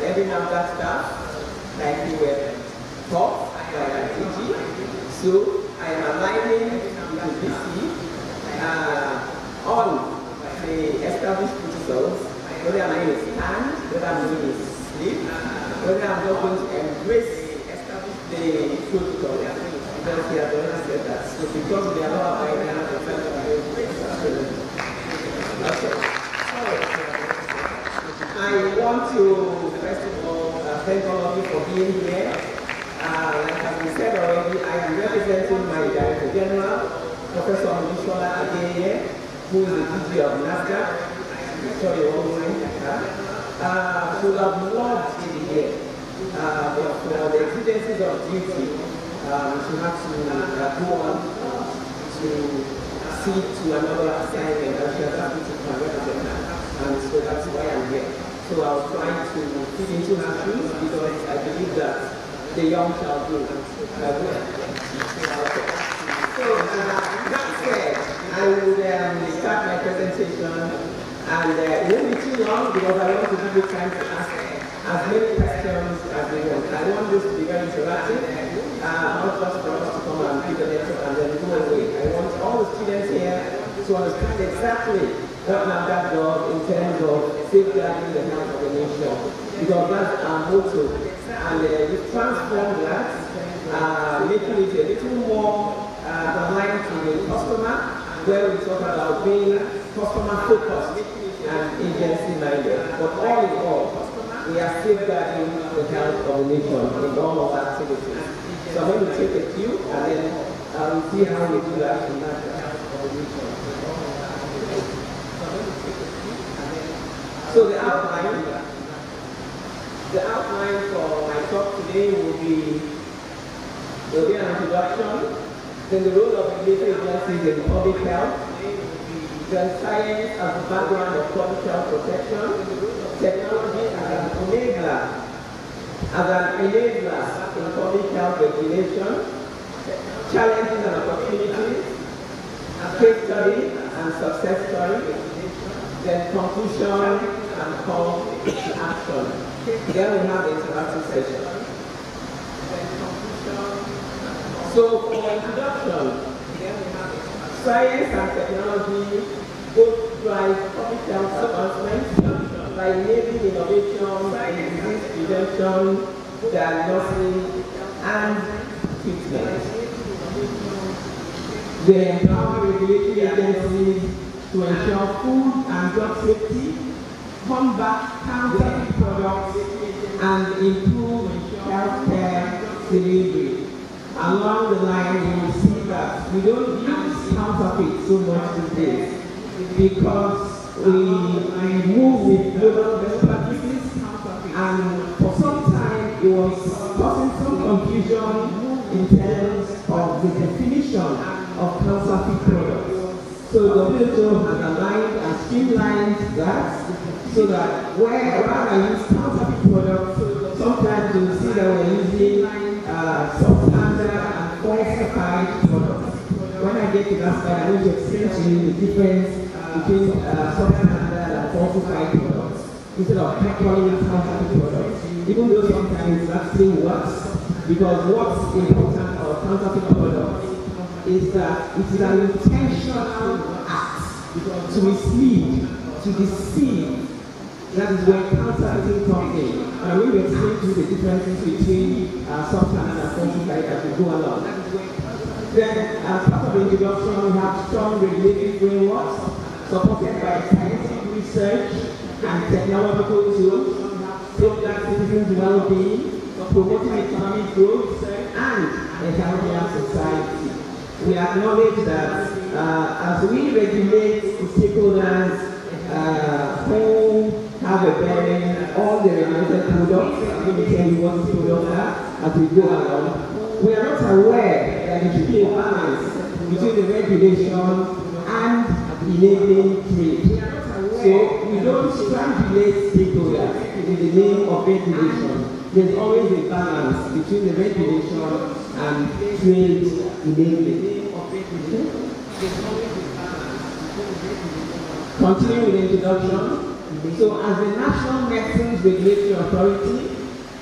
every NAFDAC staff, like you were taught by DG. So I am aligning with the DC on the established protocols, whether I'm going to stand, whether I'm going to sleep, whether I'm just going to embrace the protocol. Because he has already said that. So because we are not abiding by the fact that I want to, first of all, thank all of you for being here. Like has been said already, I am representing my Director General, Professor Bishola Adeye, who is the DG of NAFDAC. I'm sure you all know her. She would have loved to be here, but for the exigencies of duty, she had to go on to see to another assignment, and she has asked me to represent her. And so that's why I'm here. So I was trying to fit into her shoes because I believe that the young shall do well. So that said, I will start my presentation, and it won't be too long because I want to give you time to ask as many questions as you want. I want this to be very interactive, not just for us to come and give a lecture and then go away. I want all the students here to understand exactly what NAFDAC does in terms of safeguarding the health of the nation, because that's our motto. And we transform that, making it a little more aligned to the customer, where we talk about being customer focused and agency minded. But all in all, we are safeguarding the health of the nation in all of our activities. So I'm going to take a few and then we'll see how we do that in NAFDAC. So the outline for my talk today will be an introduction, then the role of regulatory agencies in public health, then science as the background of public health protection, technology as an enabler in public health regulation, challenges and opportunities, case study and success story, then conclusion and call to action. Then we have the interactive session. So for introduction, science and technology both drive public health advancement by enabling innovation in disease prevention, diagnosis, and treatment. They empower regulatory agencies to ensure food and drug safety, combat counterfeit products, and improve healthcare delivery. Along the line, you will see that we don't use counterfeit so much these days because we move with global best practices, and for some time it was causing some confusion in terms of the definition of counterfeit products. So the WHO has aligned and streamlined that so that wherever I use counterfeit products, sometimes you'll see that we're using substandard and falsified products. When I get to that slide, I'm going to explain to you the difference between substandard and falsified products instead of calling it counterfeit products. Even though sometimes that still works, because what's important about counterfeit products is that it is an intentional act to mislead, to deceive. That is where counterfeiting comes in. And I'm going to explain to you the differences between substandard and falsified as we go along. Then, as part of the introduction, we have strong regulatory frameworks supported by scientific research and technological tools, safeguard citizens' well-being, promoting economic growth, and a healthier society. We acknowledge that as we regulate the stakeholders who have a bearing on the regulated products, I'm going to tell you what the products are as we go along. We are not aware that there should be a balance between the regulation and enabling trade. So we don't strangulate stakeholders in the name of regulation. There's always a balance between the regulation and trade enabling. Continue with the introduction. So as the National Medicines regulatory authority,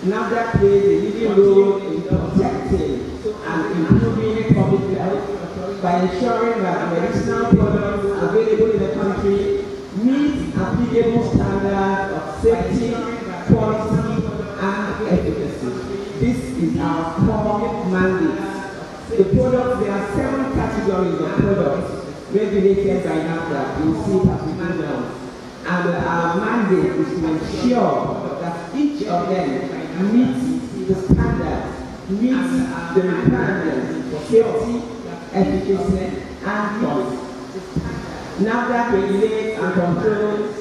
NAFDAC plays a leading role in protecting and improving public health by ensuring that medicinal products available in the country meet applicable standards of safety, quality, and efficacy. This is our core mandate. The products, there are 7 categories of products regulated by NAFDAC. You see it as we go down. And our mandate is to ensure that each of them meets the standards, meets the requirements for safety, efficacy, and quality. NAFDAC regulates and controls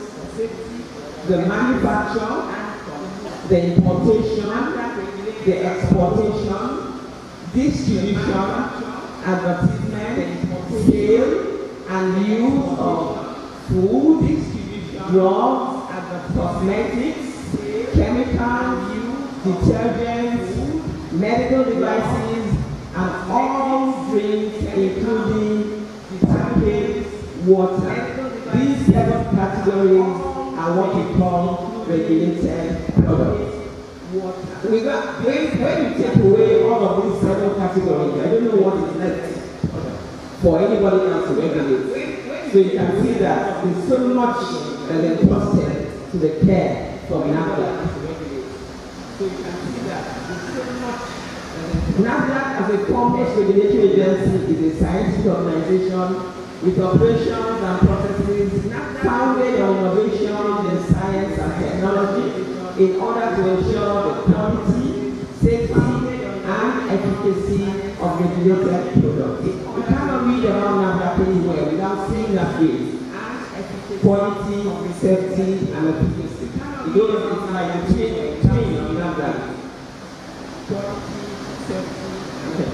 the manufacture, the importation, the exportation, distribution, advertisement, sale, and use of food, drugs, cosmetics, chemicals, detergents, medical devices, and all drinks, including packaged water. These 7 categories are what we call regulated products. When you take away all of these 7 categories, I don't know what is left for anybody else to regulate. So you can see that there's so much that is entrusted to the care from NAFDAC. NAFDAC as a complex regulatory agency is a scientific organization with operations and processes founded on innovation in science and technology in order to ensure the quality, safety, and efficacy of regulated products. You cannot read around NAFDAC anywhere without seeing that phrase. Quality, safety, and efficacy. It goes into like the train of NAFDAC. Okay.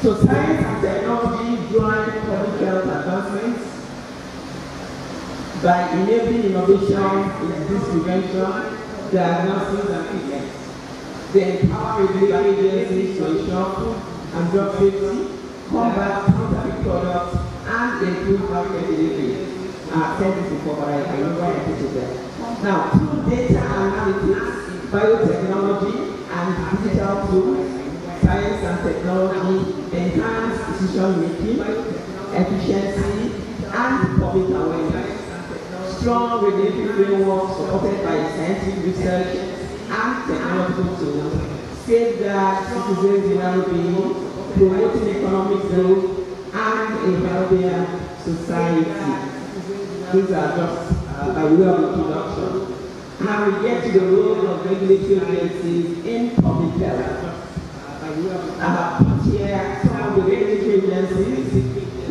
So science and technology drive public health advancements by enabling innovation in disease prevention, diagnosis, and treatment. They empower regulatory agencies to ensure food and drug safety, combat counterfeit products, and improve healthcare delivery. I've said this before, but I know why I put it there. Now, through data analytics, biotechnology, and digital tools, science and technology enhance decision-making, efficiency, and public awareness. Strong regulatory frameworks supported by scientific research and technological tools safeguard citizens' well-being, promoting economic growth and a healthier society. These are just by way of introduction. Now we get to the role of regulatory agencies in public health. I have put here some of the regulatory agencies.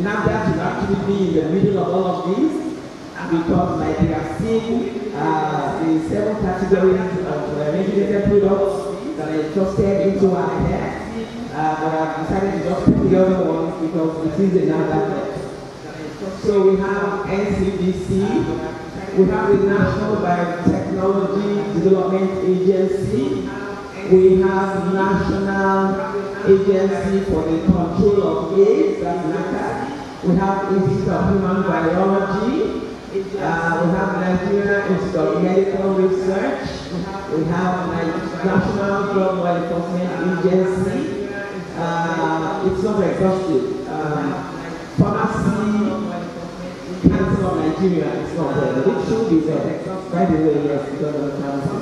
NAFDAC should actually be in the middle of all of these because, like we have seen, the 7 categories of regulated products that are entrusted into our head. But I've decided to just pick the other ones because it is a NAFDAC. So we have NCDC, we have the National Biotechnology Development Agency, we have National Agency for the Control of AIDS, that's NACA. We have Institute of Human Biology, we have Nigeria Institute of Medical Research, we have National Drug Law Enforcement Agency, it's not exhaustive. Pharmacy Council of Nigeria is not there, but it should be there. By the way, yes, because of the council.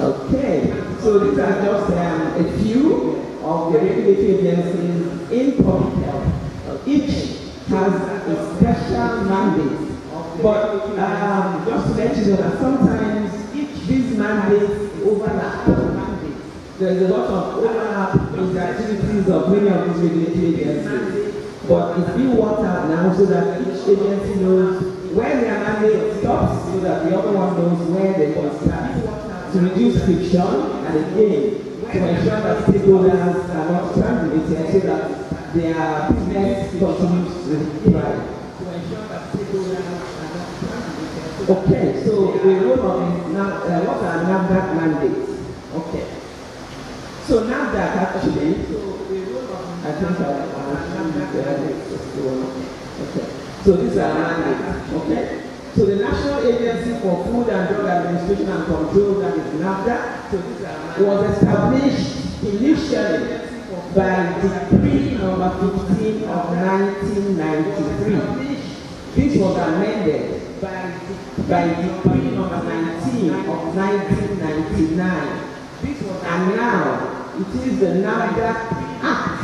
Okay, so these are just a few of the regulatory agencies in public health. Each has a special mandate, but just to let you know that sometimes these mandates overlap. There is a lot of overlap in the activities of many of these regulatory agencies. But it's being worked out now so that each agency knows where their mandate stops so that the other one knows where they can start. To reduce friction and again to ensure that stakeholders are not terminated so that their business continues to thrive. Okay, so the role of what are NAFDAC mandates? Okay. So NAFDAC actually, I think okay. So these are mandates, okay? So the National Agency for Food and Drug Administration and Control, that is NAFDAC, was established initially by Decree number 15 of 1993. This was amended by Decree number 19 of 1999. And now it is the NAFDAC Act,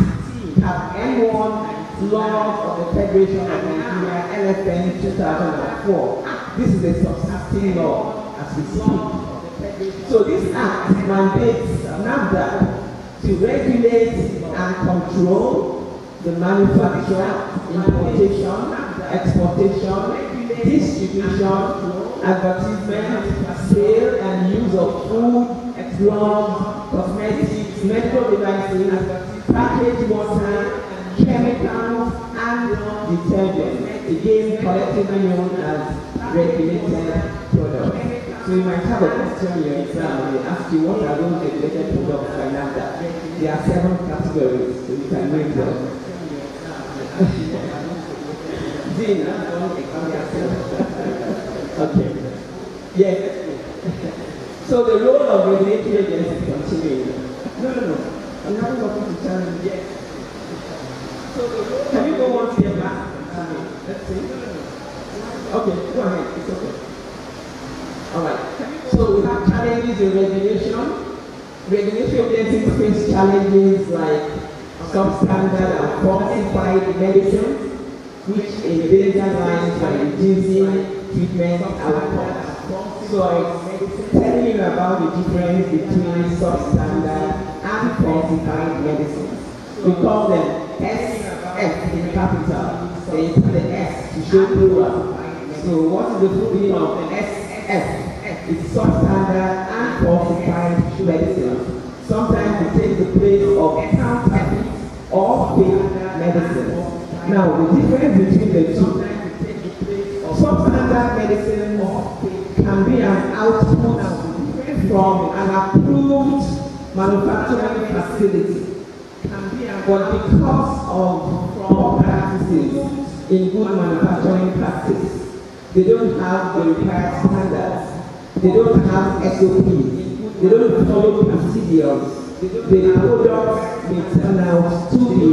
M1 Law of the Federation of Nigeria, LFN 2004. This is a subsisting law as we speak. So this act mandates NAFDAC to regulate and control the manufacture, importation, exportation, distribution, advertisement, sale and use of food, drugs, cosmetics, medical devices, packaged water, chemicals, and detergents, again collectively known as regulated products. So you might have a question in your exam, they ask you what are those regulated products by NAFDAC. There are 7 categories, so you can name them. Okay. Yes. So the role of regulatory agencies continuing. No. I'm not going to tell you yet. So can you go one step back? Let's see. Okay, go ahead. It's okay. All right. So we have challenges in regulation. Regulatory agencies face challenges like substandard and falsified medicines, which endanger lives by reducing treatment outcomes. So I'm telling you about the difference between substandard and falsified medicines. We call them SF in capital. They put the S to show plural. So what is the full meaning of SF? It's substandard and falsified medicine. Sometimes it takes the place of counterfeit or fake medicine. Now the difference between the two. Substandard medicine can be an output from an approved manufacturing facility, but because of poor practices in good manufacturing practice, they don't have the required standards, they don't have SOPs, they don't follow procedures. The product may turn out to be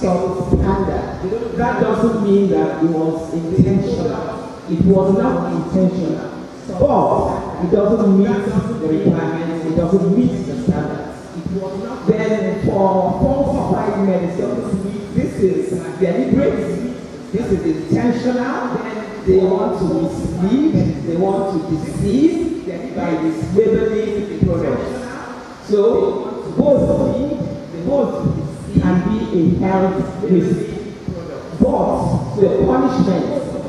substandard. That doesn't mean that it was intentional. It was not intentional. But it doesn't meet the requirements, it doesn't meet the standards. Then for falsified medicine, this is deliberate, this is intentional. They want to mislead, they want to deceive by mislabeling the product. So both can be a health risk. But the punishment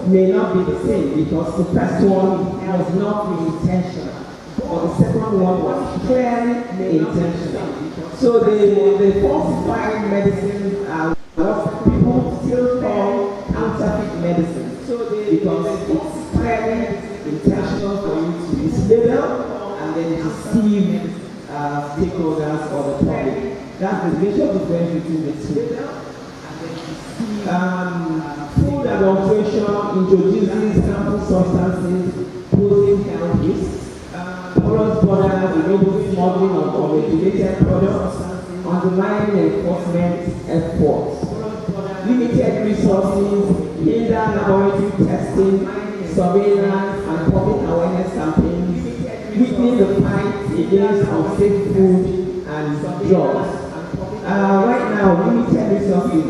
may not be the same because the first one was not intentional, but the second one was clearly intentional. So the falsified medicines are what people still call counterfeit medicine because it's clearly intentional for you to mislabel and then deceive stakeholders or the public. That's the major difference between the two. Food adulteration introduces harmful substances posing health risks. Porous borders enable smuggling of unregulated products, undermining enforcement efforts. Limited resources hinder laboratory testing, surveillance, and public awareness campaigns, weakening the fight against unsafe food and drugs. Right now, limited resources.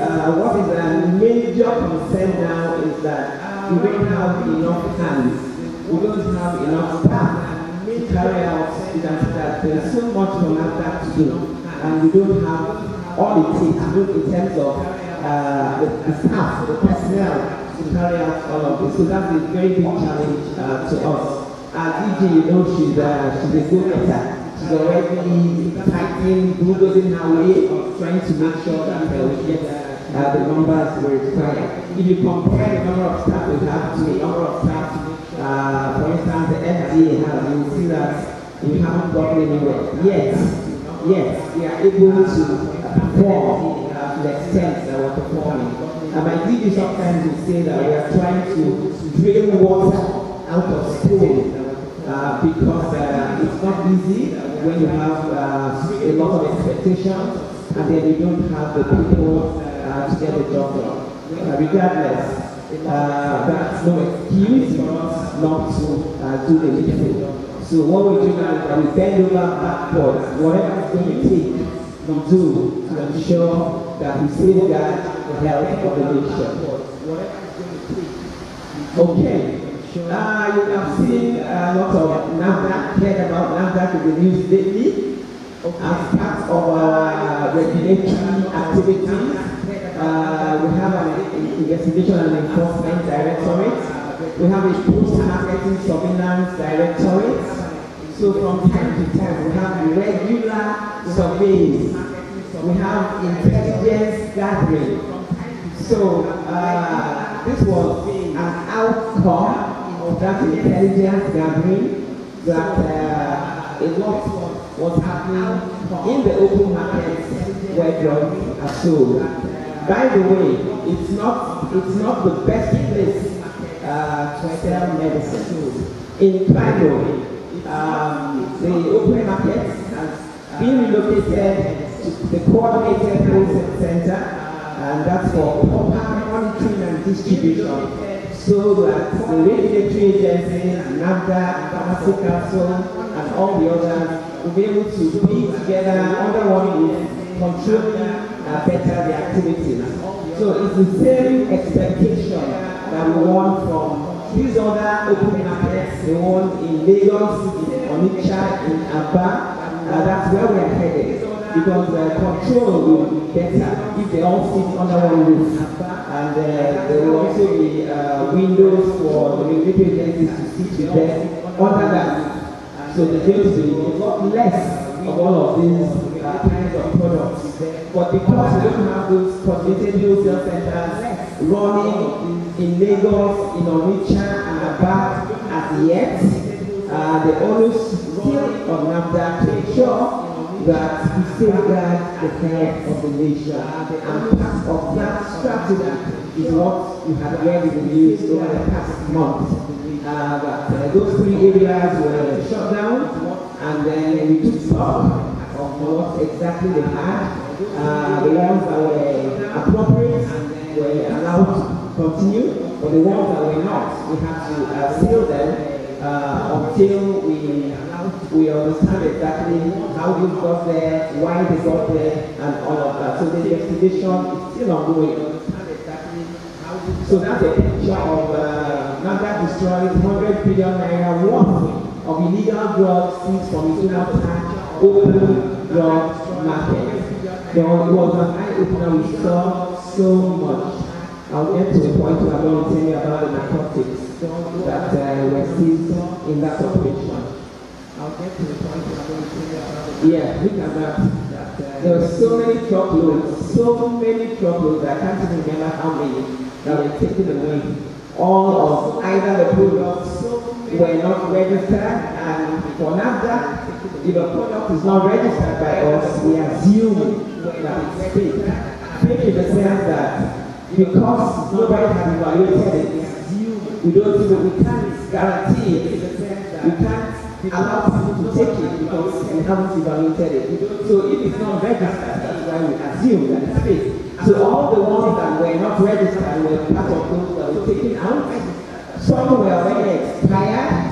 What is a major concern now is that we don't have enough hands, we don't have enough staff to carry out that. There's so much for NAFDAC to do, and we don't have all it takes to do in terms of the staff, the personnel to carry out all of this. So that's a very big challenge to us. EG, you know, she's a go-getter. She's already typing, Googling her way of trying to make sure that we get the numbers we require. If you compare the number of staff we have to the number of staff, for instance, the FDA has, you will see that we haven't gotten anywhere. Yes, we are able to perform to the extent that we're performing. And by DG sometimes we say that we are trying to drain water out of stone because it's not easy when you have a lot of expectations and then you don't have the people to get the job done. Regardless, that's no excuse for us not to do the needful. So what we do now is that we bend over backwards, whatever it's going to take, we do to ensure that we safeguard the health of the nation. Okay. You have seen a lot of NAFDAC, heard about NAFDAC in the news lately as part of our regulatory activities. We have an investigation and enforcement directorate. We have a post-marketing surveillance directorate. So from time to time, we have regular surveys. We have intelligence gathering. So this was an outcome of that intelligence gathering that a lot was happening in the open market where drugs are sold. By the way, it's not the best place to sell medicine. In Kano, the open market has been relocated to the coordinated wholesale center, and that's for proper monitoring and distribution, so that the regulatory agencies, NAFDAC, Pharmacy Council, and all the others will be able to be together under one roof, controlling better the activities. So it's the same expectation that we want from these other open markets, the one in Lagos, in Onitsha, in Aba. That's where we are headed, because control will be better if they all sit under one roof. And there will also be windows for the regulatory agencies to sit with them under that. So there's going to be a lot less of all of these kinds of products. But because we don't have those coordinated wholesale centers running in Lagos, in Onitsha, and Aba as yet, the onus still on NAFDAC to ensure that we safeguard the health of the nation. And part of that strategy is what we have read in the news over the past month. That those 3 areas were shut down, and then we took stock of what exactly they had. The ones that were appropriate were allowed to continue, but the ones that were not, we had to seal them until we understand exactly how they got there, why they got there, and all of that. So the investigation is still ongoing. So that's a picture of NAFDAC destroys 100 billion naira worth of illegal drugs seized from Isunapan open drug market. It was an eye-opener. We saw so much. I'll get to the point where I'm going to tell you about the narcotics that were seized in that operation. Yeah, look at that. There were so many truckloads that I can't even remember how many that were taken away. All of either the products were not registered, and for NAFDAC, if a product is not registered by us, we assume that it's fake. Fake in the sense that because nobody has evaluated it, we don't even, we can't guarantee it. We can't allow people to take it because we haven't evaluated it. So if it's not registered, that's why we assume that it's fake. So all the ones that were not registered were part of those that were taken out. Some were already expired.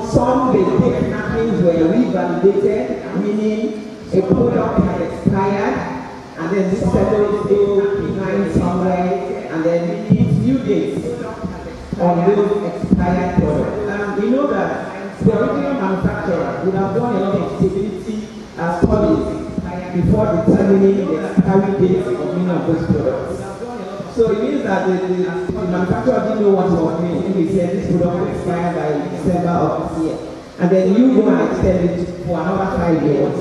Some the napkins were revalidated, meaning a product had expired, and then this fellow still behind somewhere, and then it's new dates on those expired products. And we know that the original manufacturer would have done a lot of stability studies before determining the expiry date of many of those products. So it means that the manufacturer didn't know what he was doing. He said this product will expire by December of this year. And then you go and extend it for another 5 years.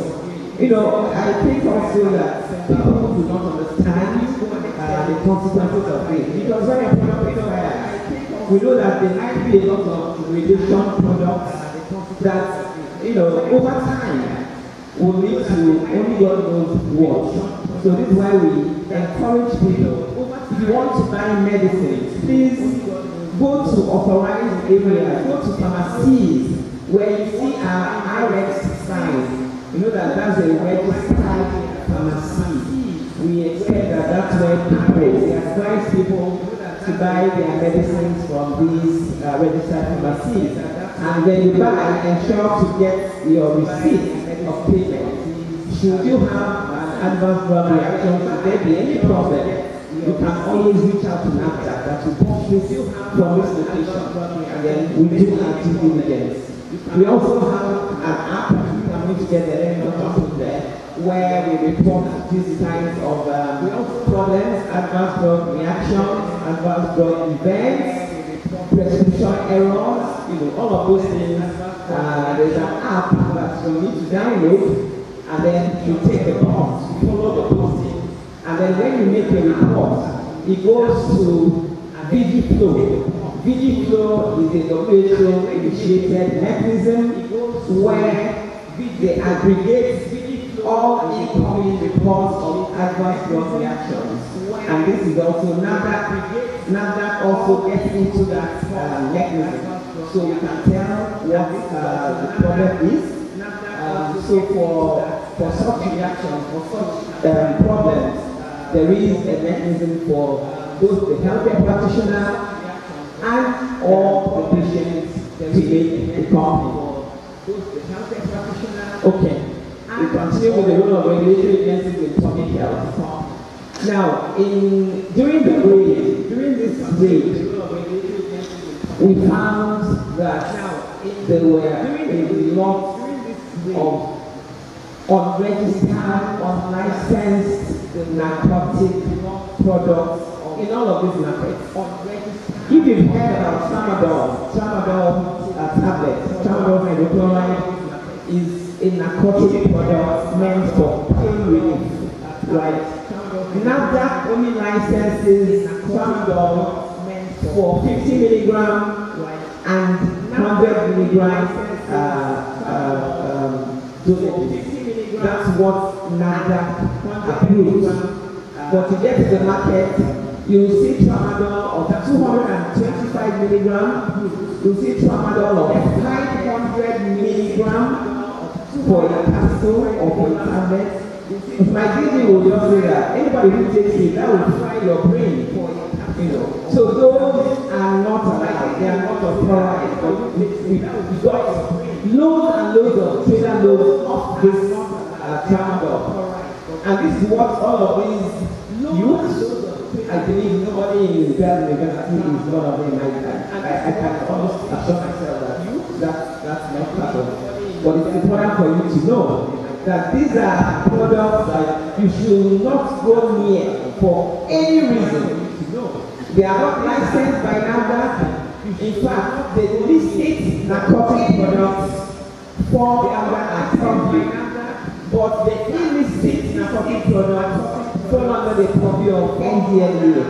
You know, I think also that people do not understand the consequences of it. Because when a product expires, we know that there might be a lot of radiation products that, you know, over time will lead to only God knows what. So this is why we encourage people, if you want to buy medicines, please go to authorized areas, go to pharmacies where you see our RX signs. You know that's a registered pharmacy. We expect that's where we advise people to buy their medicines from these registered pharmacies. And when you buy, ensure to get your receipt of payment. Should you have an adverse drug reaction, should there be any problem, you can always reach out to NAFDAC that will purchase from this location, and then we do active diligence. We also have an app you can put together, let me not put there, where we report these kinds of problems, adverse drug reactions, adverse drug events, prescription errors, all of those things. There's an app that you need to download, and then you take the box, you follow the posting, and then when you make a report, it goes to VigiFlow. VigiFlow is a WHO-initiated mechanism where they aggregate all incoming reports of adverse drug reactions. And this is also NAFDAC also gets into that mechanism. So we can tell what the problem is. So for such reactions, for such problems, there is a mechanism for both the healthcare practitioner and or the patient to make the call. Okay, we continue with the role of regulatory agencies in public health. Now, during this grade, we found that there were a lot of unregistered, unlicensed narcotic products in all of these markets. If you've heard about tramadol tablets, tramadol hydrochloride is a narcotic product meant for pain relief, right? NAFDAC only licenses tramadol for 50 milligram and 100 milligram dosage. That's what NAFDAC approves. But to get to the market, you see tramadol of 225 milligram, you see tramadol of 500 milligram for a capsule or for a tablet. If my DD will just say that anybody who takes it, that will fry your brain. So those are not allowed. They are not authorized. But we got loads and loads of trailer loads of this tramadol. And this is what all of these youths, I believe nobody in Ghana University is one of them. I can almost assure myself that that's not part of it. But it's important for you to know that these are products that you should not go near for any reason. They are not licensed by NAFDAC. In fact, they listed narcotic products for NAFDAC, but they illicit narcotic products fall under the purview of NDLEA.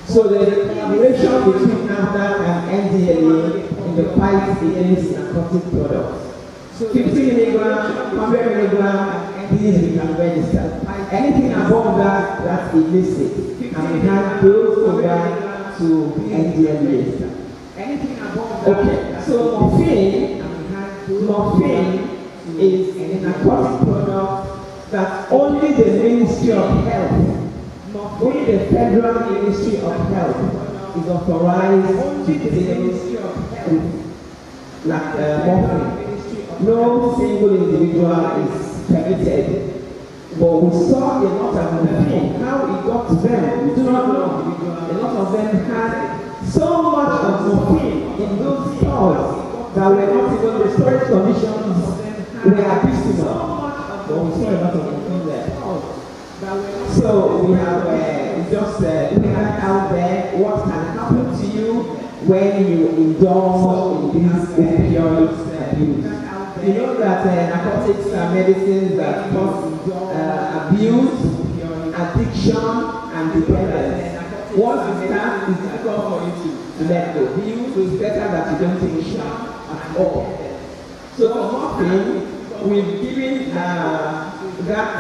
So there is a collaboration between NAFDAC and NDLEA in the fight against narcotic products. 50 milligram, 100 milligram, these we can register. Anything above that, that's illicit. And we have those over to NDLEA. Okay, so morphine is a narcotic product that only the Ministry of Health, only the Federal Ministry of Health is authorized to deal with morphine. No single individual is permitted. But we saw a lot of morphine. How it got to them, we do not know. A lot of them had so much of morphine in those stores that were not even the storage conditions were abysmal. But we saw a lot of morphine there. So we have just put out there what can happen to you when you indulge in these opioid abuse. You know that narcotics are medicines that cause abuse, addiction, and dependence. Once you start, it's difficult for you to let go. So it's better that you don't take it at all. So for morphine, we've given that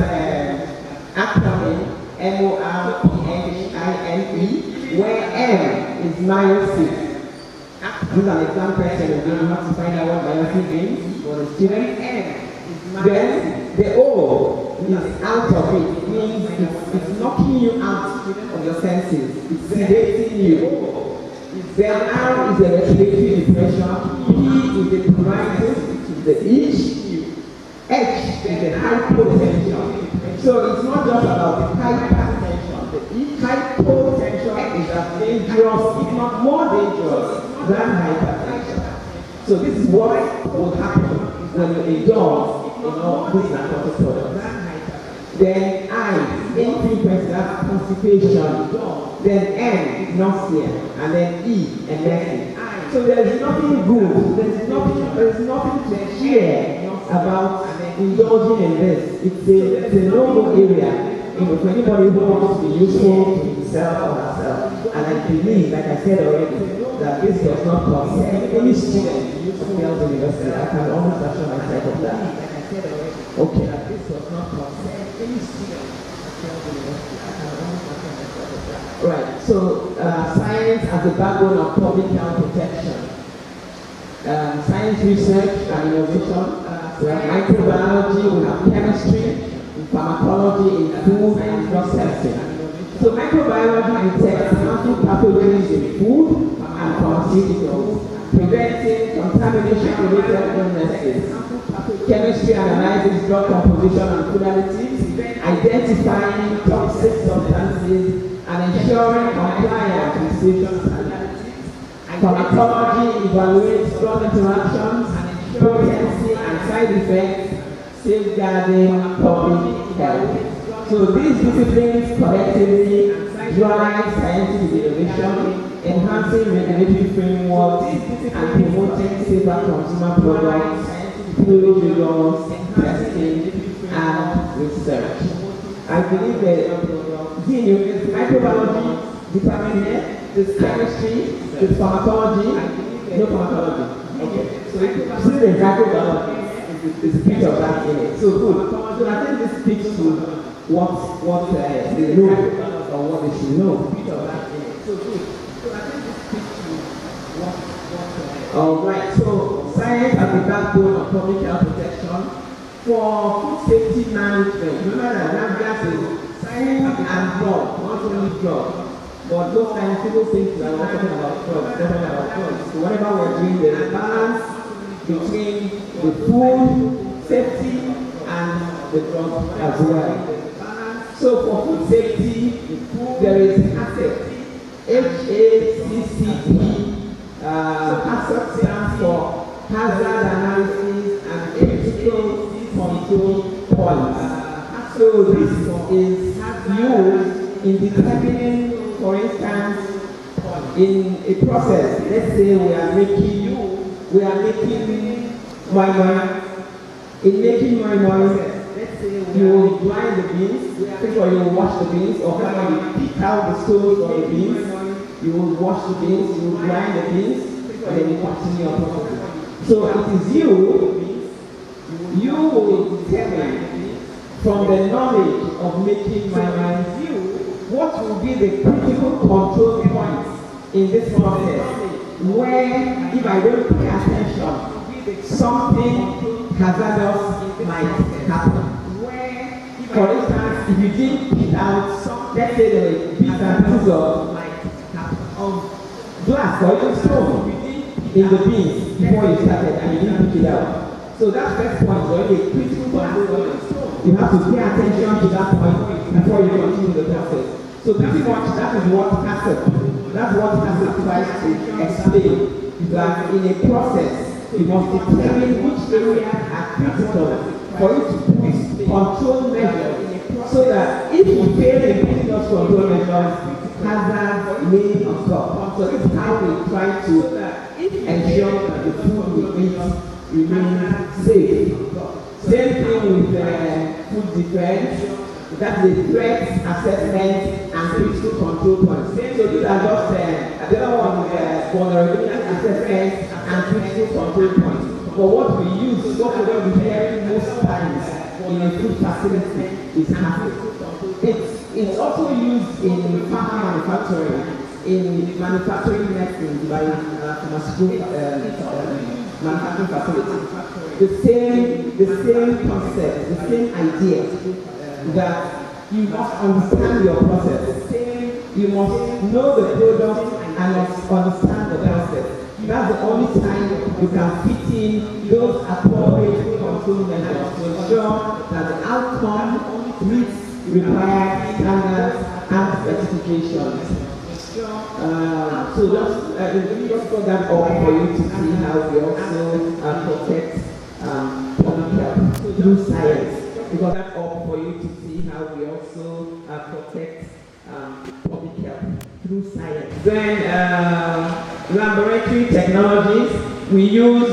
acronym MORPHINE MINE, where M is meiosis. This is an exam question again. You have to find out what meiosis means for the student. Then the O is out of it. It means it's knocking you out of your senses. It's sedating you. Then R is a respiratory depression. P is the pruritus, the itch. H is the hypotension. So it's not just about the hypertension. The hypotension is as dangerous, if not more dangerous, than hypertension. So this is what will happen when you indulge in all these narcotic products. Then I, infrequency, that's constipation. Then N, nausea, and then E, emetic. So there's nothing good, there's nothing to share about indulging in this. It's a noble area. For anybody who wants to be useful to himself or herself. And I believe, like I said already, that this does not concern any student of Girls University. I can almost assure myself of that. Okay. That this does not concern any student of Girls University. I can almost assure myself of that. Right. So science as the backbone of public health protection. Science research and innovation. We have microbiology, we have chemistry, pharmacology, in food and drug testing. So microbiology detects harmful pathogens in food and pharmaceuticals, preventing contamination-related illnesses. Chemistry analyzes drug composition and food additives, identifying toxic substances and ensuring compliance with safety standards. Pharmacology evaluates drug interactions, potency and side effects, safeguarding public health. So these disciplines collectively drive scientific innovation, enhancing regulatory frameworks, and promoting safer consumer products through rigorous testing and research. I believe that the microbiology department here, this chemistry, this pharmacology, no pharmacology. Okay. So this is microbiology. There's a bit of that in it. So good. So I think this speaks to what they know or what they should know. A bit of that in it. So good. So I think this speaks to what Alright, so science as the backbone of public health protection for food safety management. Remember that gas is science and drug, not only drug. But those scientific things are not talking about drugs, they're talking about drugs. So whatever we're doing, there's a balance between the food safety and the drug as well. So for food safety, there is HACCP. HACCP. HACCP stands for Hazard Analysis and Ethical Control Points. So this is used in determining, for instance, in a process, let's say we are making moi. In making moi, you will grind the beans, before you will wash the beans, or when you pick out the stones or the beans, you will wash the beans, you will grind the beans, and then you continue your process. So it is you will determine from the knowledge of making moi, what will be the critical control points in this process, where if I don't pay attention, something hazardous might happen. For instance, if you didn't pick out, let's say there were bits and pieces of glass or even stone in the beans before you started and you didn't pick it out. So that first point is already a critical control. You have to pay attention to that point before you continue the process. So pretty much that is what HACCP, that's what HACCP tries to explain, that in a process, you must determine which areas are critical for you to put control measures, so that if you fail in putting those control measures, hazards may occur. So this is how we try to ensure that the food we eat remains safe. Same thing with food defense. That's the threat assessment and critical control points. So these are just the other one is vulnerability assessment and critical control points. But what we use, what we're going to be hearing most times in a food facility is HACCP. It's It's also used in pharma manufacturing, in manufacturing medicines by pharmaceutical manufacturing facilities. The same concept, the same idea that you must understand your process. You must know the product and must understand the process. That's the only time you can fit in those appropriate control measures to ensure that the outcome meets required standards and specifications. So just put that up for you to see how we also protect public health through science. Because that's up for you to see how we also protect public health through science. Then laboratory technologies, we use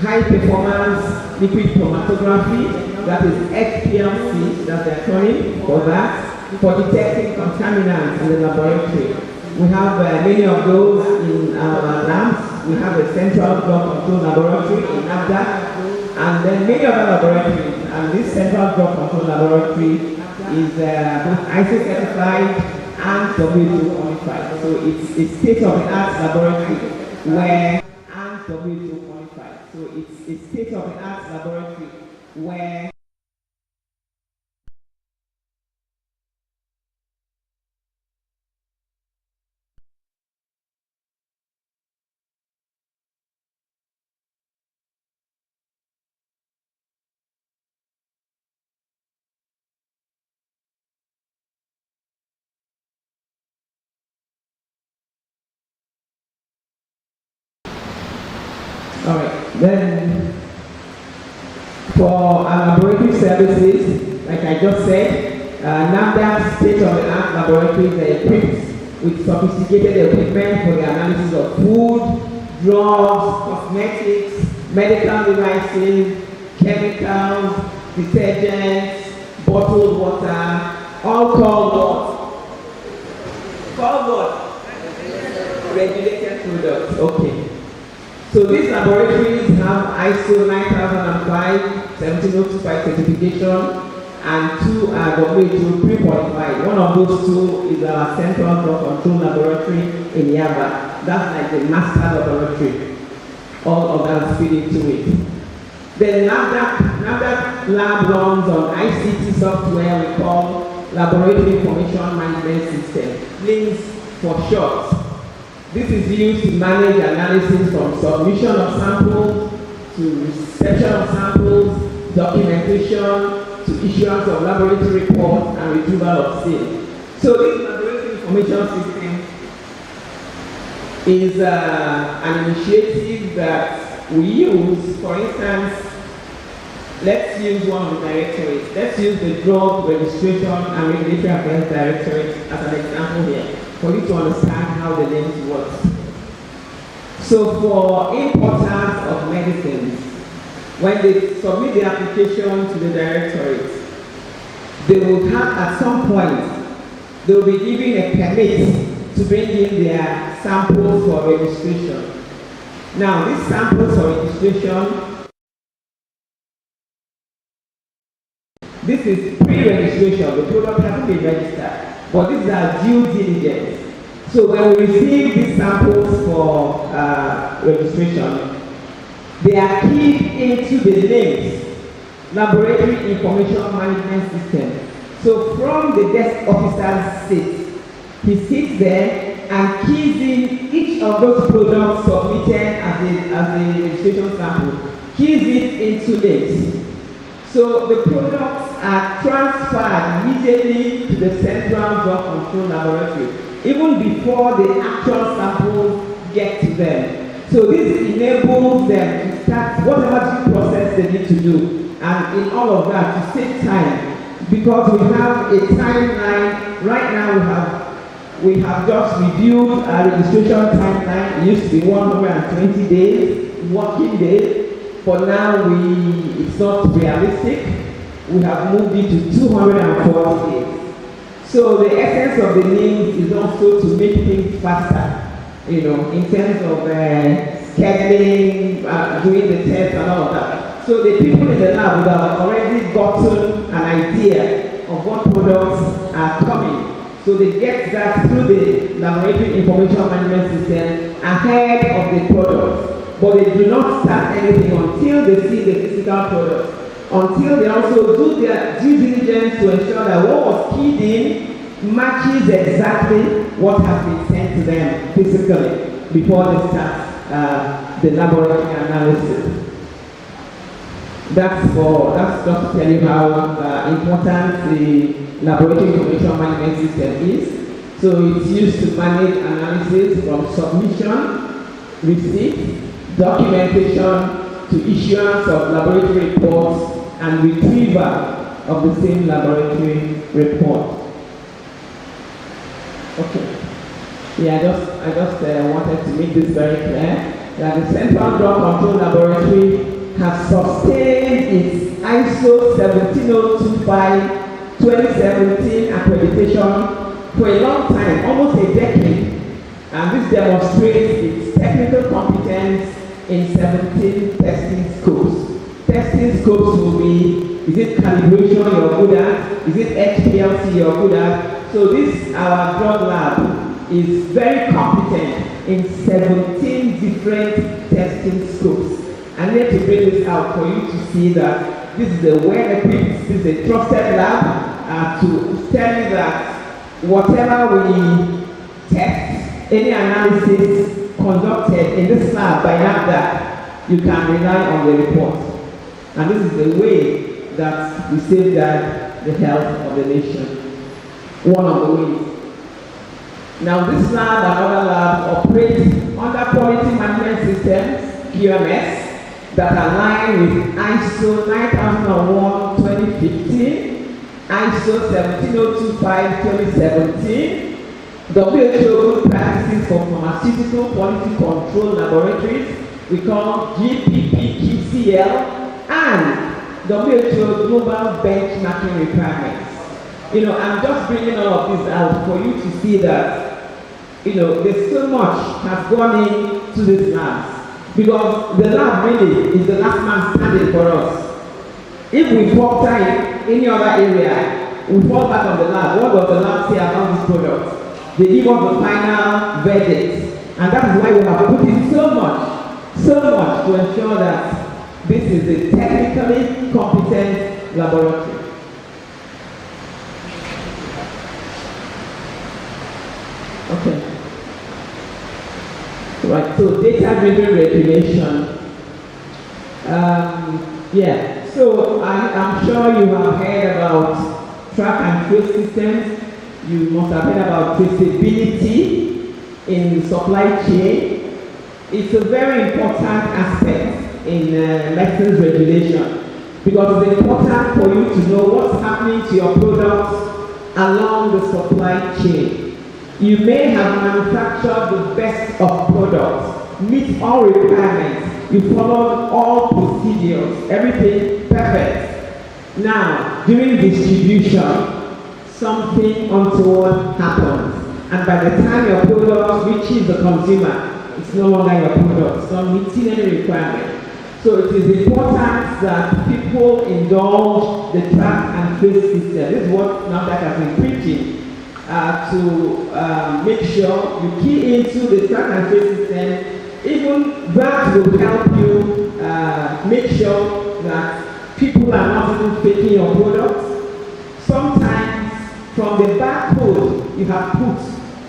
high performance liquid chromatography, that is HPLC, that's the acronym for that, for detecting contaminants in the laboratory. We have many of those in our labs. We have a central drug control laboratory in NAFDAC, and then many other laboratories. And this central drug control laboratory is both ISO certified and WHO qualified. So it's state-of-the-art laboratory where and WHO qualified. So it's state-of-the-art laboratory where all right, then for our laboratory services, like I just said, NAFDAC state-of-the-art laboratories are equipped with sophisticated equipment for the analysis of food, drugs, cosmetics, medical devices, chemicals, detergents, bottled water, all called what? Called what? Regulated products. Okay. So these laboratories have ISO 9005, 17025 certification, and two are WHO pre-qualified. One of those two is our Central Drug Control Laboratory in Yaba. That's like the master laboratory. All of that feed into it. The NAFDAC lab runs on ICT software we call Laboratory Information Management System, LIMS for short. This is used to manage analysis from submission of samples to reception of samples, documentation, to issuance of laboratory reports and retrieval of sales. So this laboratory information system is an initiative that we use. For instance, let's use one of the directories. Let's use the Drug Registration and Regulatory Affairs Directorate as an example here, for you to understand how the LIMS works. So for importers of medicines, when they submit the application to the directorate, they will have at some point, they will be given a permit to bring in their samples for registration. Now, these samples for registration, this is pre-registration, the product hasn't been registered, but this is our due diligence. So when we receive these samples for registration, they are keyed into the LIMS, Laboratory Information Management System. So from the desk officer's seat, he sits there and keys in each of those products submitted as a registration sample, keys it into LIMS. So the products are transferred immediately to the Central Drug Control Laboratory, even before the actual samples get to them. So this enables them to start whatever due process they need to do, and in all of that to save time, because we have a timeline. Right now we have just reviewed our registration timeline. It used to be 120 days, working days. For now, it's not realistic. We have moved it to 240 days. So the essence of the LIMS is also to make things faster, in terms of scheduling, doing the tests and all of that. So the people in the lab would have already gotten an idea of what products are coming. So they get that through the laboratory information management system ahead of the product. But they do not start anything until they see the physical product, until they also do their due diligence to ensure that what was keyed in matches exactly what has been sent to them physically before they start the laboratory analysis. That's just to tell you how important the laboratory information management system is. So it's used to manage analysis from submission, receipt, documentation to issuance of laboratory reports and retrieval of the same laboratory report. Okay. Yeah, I just wanted to make this very clear that the Central Drug Control Laboratory has sustained its ISO 17025 2017 accreditation for a long time, almost a decade, and this demonstrates its technical competence in 17 testing scopes. Testing scopes will be, is it calibration you're good at? Is it HPLC you're good at? So this, our drug lab, is very competent in 17 different testing scopes. I need to bring this out for you to see that this is a well-equipped, this is a trusted lab to tell you that whatever we test, any analysis conducted in this lab by NAFDAC, you can rely on the report. And this is the way that we safeguard the health of the nation. One of the ways. Now this lab and other labs operate under quality management systems, QMS, that align with ISO 9001-2015, ISO 17025-2017, WHO Good Practices for Pharmaceutical Quality Control Laboratories, we call GPPQCL, and WHO Global Benchmarking Requirements. I'm just bringing all of this out for you to see that, there's so much has gone into this lab. Because the lab really is the last man standing for us. If we falter in any other area, we fall back on the lab. What does the lab say about this product? They give us the final verdict. And that is why we have put in so much to ensure that this is a technically competent laboratory. Okay. Right, so data-driven regulation. So I'm sure you have heard about track and trace systems. You must have heard about traceability in the supply chain. It's a very important aspect in medicines regulation because it's important for you to know what's happening to your products along the supply chain. You may have manufactured the best of products, meet all requirements, you followed all procedures, everything perfect. Now, during distribution, something untoward happens. And by the time your product reaches the consumer, it's no longer your product, it's not meeting any requirement. So it is important that people indulge the track and trace system. This is what NAFDAC has been preaching. To make sure you key into the track and trace system. Even that will help you make sure that people are not even faking your products. Sometimes from the barcode you have put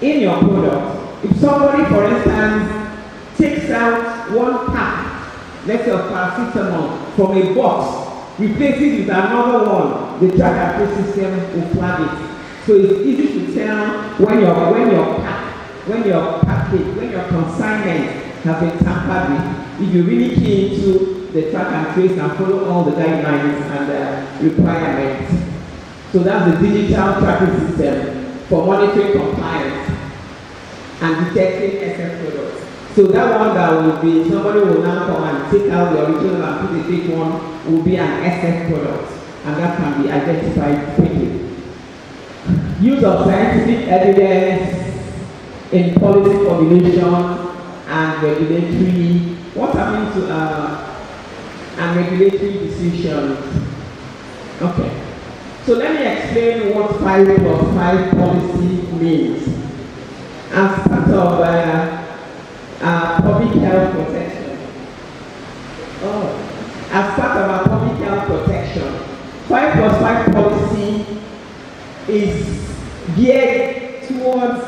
in your product, if somebody, for instance, takes out one pack, let's say of paracetamol, from a box, replaces it with another one, the track and trace system will flag it. So it's easy to tell when your consignment has been tampered with. If you really key into the track and trace and follow all the guidelines and requirements. So that's the digital tracking system for monitoring compliance and detecting SF products. So that one that will be, somebody will now come and take out the original and put the big one, will be an SF product. And that can be identified quickly. Use of scientific evidence in policy formulation and regulatory, what happened to and regulatory decisions. Okay. So let me explain what 5+5 policy means as part of public health protection. As part of our public health protection, 5+5 policy is geared towards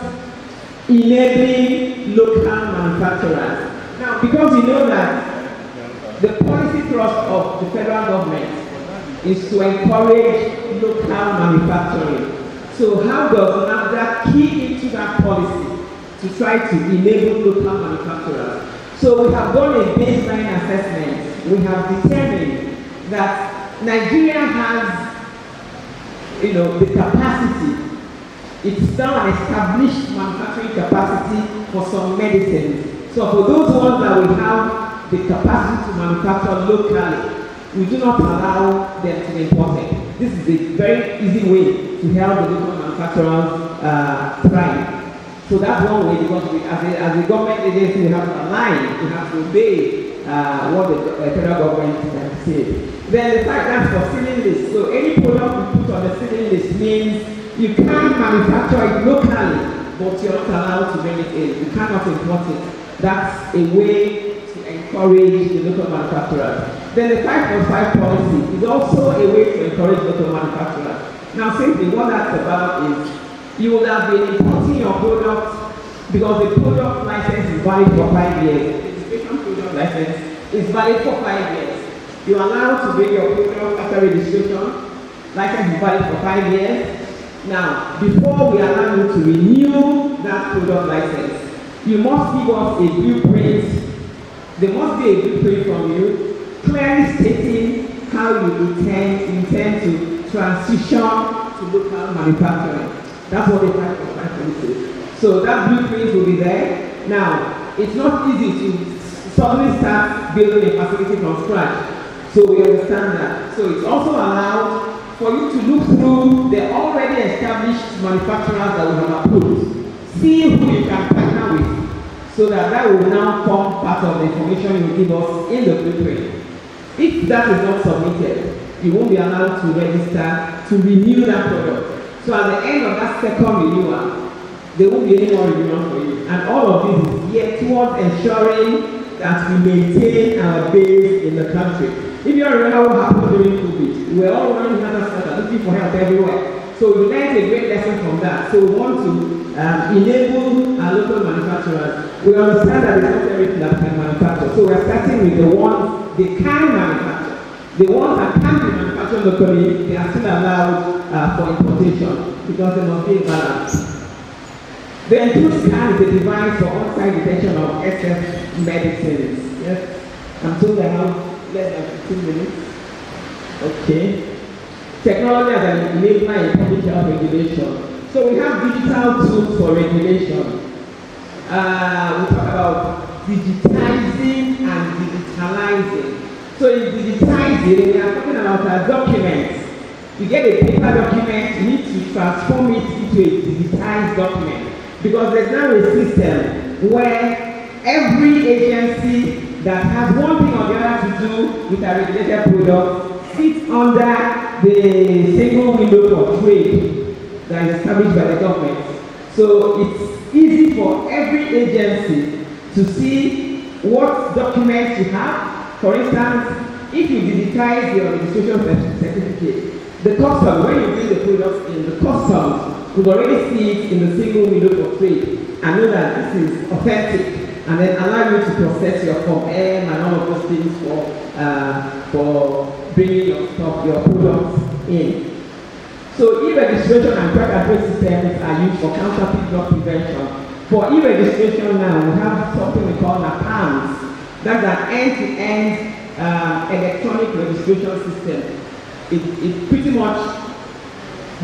enabling local manufacturers. Now, because you know that the policy thrust of the federal government is to encourage local manufacturing. So how does NAFDAC key into that policy to try to enable local manufacturers? So we have done a baseline assessment. We have determined that Nigeria has, the capacity. It's now an established manufacturing capacity for some medicines. So for those ones that we have the capacity to manufacture locally, we do not allow them to be imported. This is a very easy way to help the local manufacturers thrive. So that's one way, because as a government agency, we have to align, we have to obey what the federal government says. Then the fact that's for ceiling list. So any product we put on the ceiling list means you can't manufacture it locally, but you're not allowed to bring it in. You cannot import it. That's a way to encourage the local manufacturers. Then the 5+5 policy is also a way to encourage local manufacturers. Now, simply what that's about is you will have been importing your product because the product license is valid for 5 years. The registration product license is valid for 5 years. You are allowed to bring your product after registration. License is valid for 5 years. Now, before we allow you to renew that product license, you must give us a blueprint. There must be a blueprint from you, clearly stating how you intend to transition to local manufacturing. That's what the 5+5 policy is. So that blueprint will be there. Now, it's not easy to suddenly start building a facility from scratch. So we understand that. So it's also allowed for you to look through the already established manufacturers that we have approved. See who you can partner with, so that will now form part of the information you give us in the blueprint. If that is not submitted, you won't be allowed to register to renew that product. So at the end of that second renewal, there won't be any more renewal for you. And all of this is geared towards ensuring that we maintain our base in the country. If you remember what happened during COVID, we were all running another center looking for help everywhere. So we learned a great lesson from that. So we want to enable our local manufacturers. We understand that it's not everything that can manufacture. So we're starting with the ones they can manufacture. The ones that can be manufactured locally, they are still allowed for importation because there must be a balance. The Enthuse scan is a device for on-site detection of excess medicines. Yes, I'm told I have less than 15 minutes. Okay. Technology as an enabler in public health regulation. So we have digital tools for regulation. We talk about digitizing and digitalizing. So in digitizing, we are talking about our documents. You get a paper document, you need to transform it into a digitized document. Because there's now a system where every agency that has one thing or the other to do with a regulated product sits under the single window for trade that is established by the government. So it's easy for every agency to see what documents you have. For instance, if you digitize your registration certificate, the customs, when you bring the products in, the customs will already see it in the single window for trade and know that this is authentic, and then allow you to process your Form M and all of those things for bringing your stock, your products in. So e-registration and track and trace systems are used for counterfeit drug prevention. For e-registration now, we have something we call NAPAMS. That's an end-to-end electronic registration system. It pretty much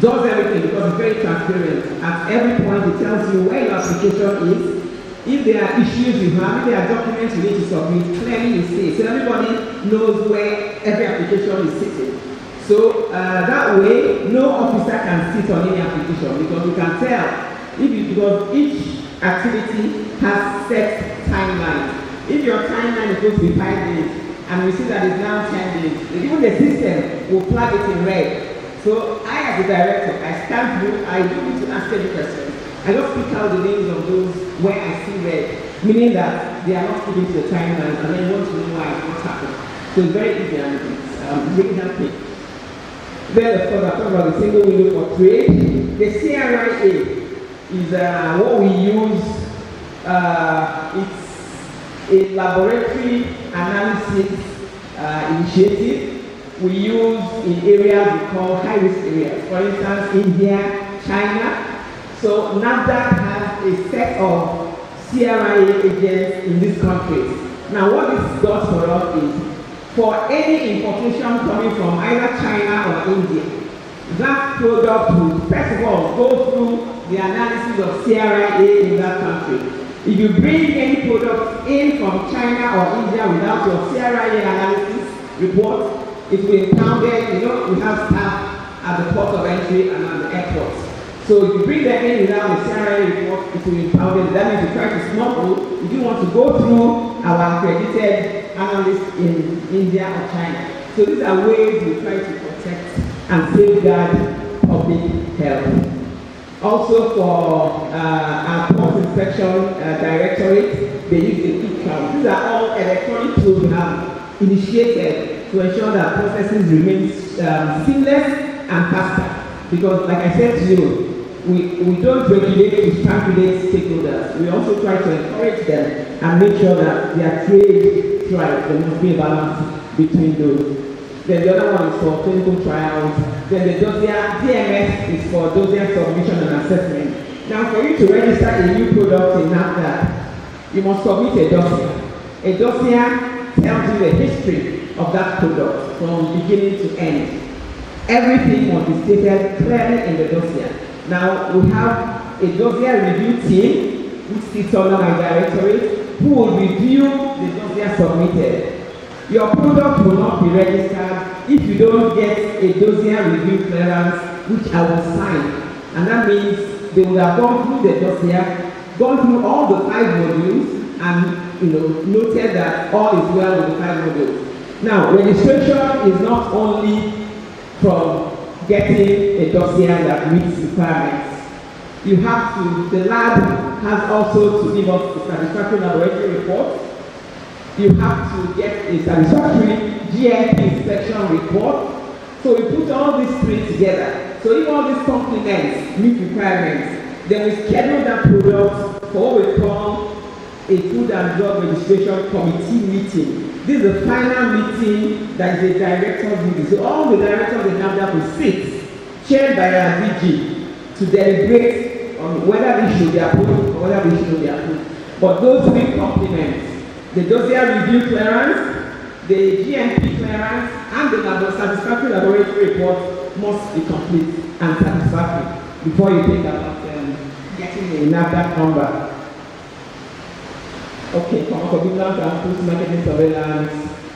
does everything because it's very transparent. At every point, it tells you where your application is. If there are issues you have, if there are documents you need to submit, clearly you see. So everybody knows where every application is sitting. So that way, no officer can sit on any application because you can tell because each activity has set timelines. If your timeline is supposed to be 5 days and we see that it's now 10 days, even the system will flag it in red. So I as the director, I stand through, I don't need to ask any questions. I just pick out the names of those where I see red, meaning that they are not sticking to the timeline, and then you want to know why, what's happened. So it's very easy and it's really helpful. Then, of course, I talk about the single window for trade. The CRIA is what we use. It's a laboratory analysis initiative we use in areas we call high-risk areas. For instance, India, China. So NAFDAC has a set of CRIA agents in these countries. Now, what this does for us is, for any importation coming from either China or India, that product will first of all go through the analysis of CRIA in that country. If you bring any product in from China or India without your CRIA analysis report, it will be impounded. You know, we have staff at the port of entry and at the airports. So if you bring them in without the CRIA report, it will be impounded. That means you try to smuggle, you do want to go through our accredited analysts in India or China. So these are ways we try to protect and safeguard public health. Also for our port inspection directorate, they use the e-count. These are all electronic tools we have initiated to ensure that processes remain seamless and faster. Because like I said to you, we don't regulate to calculate stakeholders. We also try to encourage them and make sure that their trade thrives. There must be a balance between those. Then the other one is for clinical trials. Then the dossier DMS is for dossier submission and assessment. Now, for you to register a new product in NAFDAC, you must submit a dossier. A dossier tells you the history of that product from beginning to end. Everything must be stated clearly in the dossier. Now, we have a dossier review team which sits under my directorate who will review the dossier submitted. Your product will not be registered if you don't get a dossier review clearance, which I will sign. And that means they will have gone through the dossier, gone through all the 5 modules, and noted that all is well with the 5 modules. Now, registration is not only from getting a dossier that meets requirements. You have to, the lab has also to give us a satisfactory laboratory report. You have to get a satisfactory GMP inspection report. So we put all these 3 together. So if all these complements meet requirements, then we schedule that product for what we call a Food and Drug Registration Committee meeting. This is the final meeting that is a director's meeting. So all the directors in NAFDAC will sit, chaired by our DG, to deliberate on whether this should be approved or whether this should not be approved. But those 3 complements, the dossier review clearance, the GMP clearance, and the satisfactory laboratory report must be complete and satisfactory before you think about getting a NAFDAC number. Okay, pharmacovigilance and post-marketing surveillance,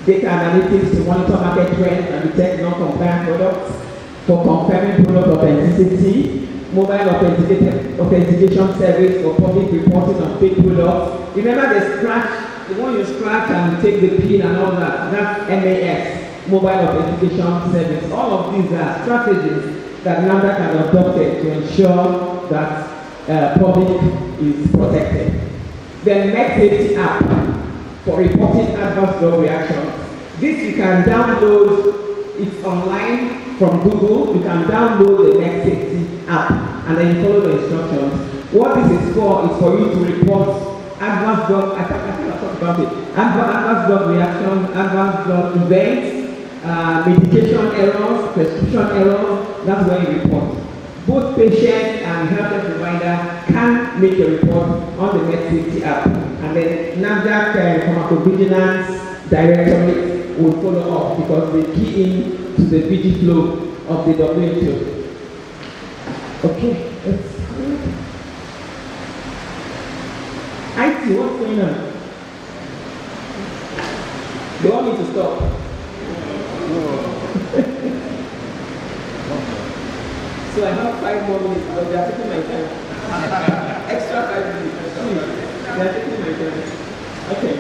data analytics to monitor market trends and detect non-compliant products, for confirming product authenticity, mobile authentication service for public reporting on fake products. Remember the scratch, the one you scratch and take the pin and all that, that's MAS, mobile authentication service. All of these are strategies that NAFDAC has adopted to ensure that public is protected. The Next Safety app for reporting adverse drug reactions. This you can download, it's online from Google. You can download the Next Safety app and then you follow the instructions. What this is for you to report adverse drug, I think I talked about it, adverse drug reactions, adverse drug events, medication errors, prescription errors, that's where you report. Both patient and healthcare provider can make a report on the Next Safety app, and then NAFDAC pharmacovigilance directorate will follow up because they key in to the VG flow of the WHO. Okay, let's go. IT, what's going on? They want me to stop. So I have 5 more minutes, but they are taking my time. Extra 5 minutes. Please. They are taking my time. Okay.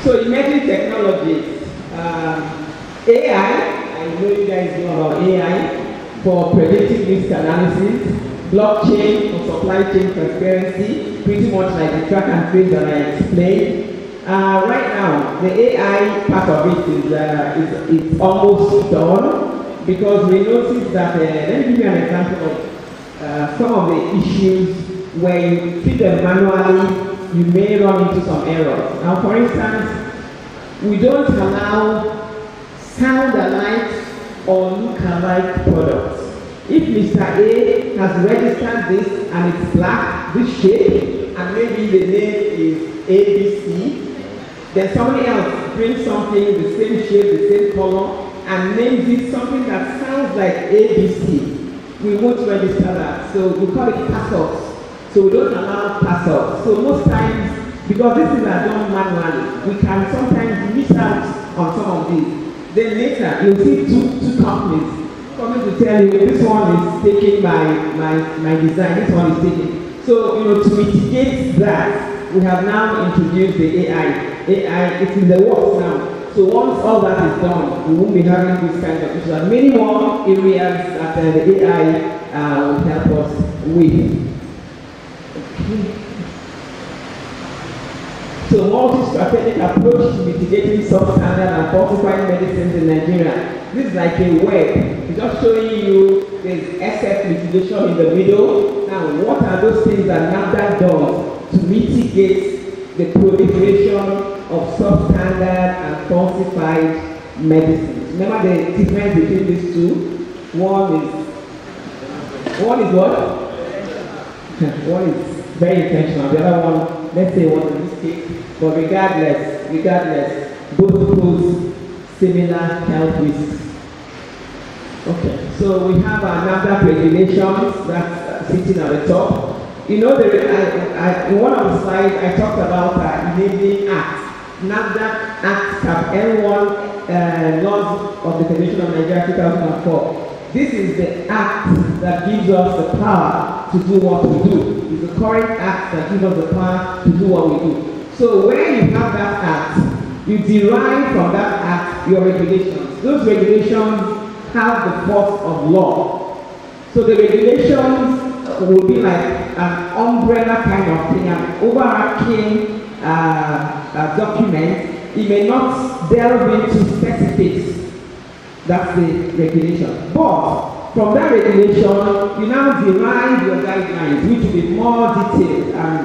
So emerging technologies. AI, I know you guys know about AI for predictive risk analysis, blockchain for supply chain transparency, pretty much like the track and trace that I explained. Right now, the AI part of it is almost done because we noticed that, let me give you an example of some of the issues where you feed them manually, you may run into some errors. Now, for instance, we don't allow sound-alike or look-alike products. If Mr. A has registered this and it's black, this shape, and maybe the name is ABC, then somebody else brings something the same shape, the same color, and names it something that sounds like ABC. We won't register that. So we call it pass-offs. So we don't allow pass-offs. So most times, because this is done manually, we can sometimes miss out on some of these. Then later, you'll see two companies coming to tell you, this one is taking my design, this one is taking. So, to mitigate that, we have now introduced the AI. AI, it's in the works now. So once all that is done, we won't be having this kind of issues. And many more areas that the AI will help us with. Okay. So multi-strategic approach to mitigating substandard and falsified medicines in Nigeria. This is like a web. It's just showing you there's SF mitigation in the middle. Now, what are those things that NAFDAC does to mitigate the proliferation of substandard and falsified medicines? Remember the difference between these two? One is what? One is very intentional. The other one, let's say, was a mistake. But regardless, both pose similar health risks. Okay, so we have another regulations that's sitting at the top. In one of the slides, I talked about enabling acts. NAFDAC Act Cap L1 Laws of the Federation of Nigeria 2004. This is the act that gives us the power to do what we do. It's the current act that gives us the power to do what we do. So when you have that act, you derive from that act your regulations. Those regulations have the force of law. So the regulations will be like an umbrella kind of thing, an overarching document. It may not delve into specifics. That's the regulation. But from that regulation, you now derive your guidelines, which will be more detailed and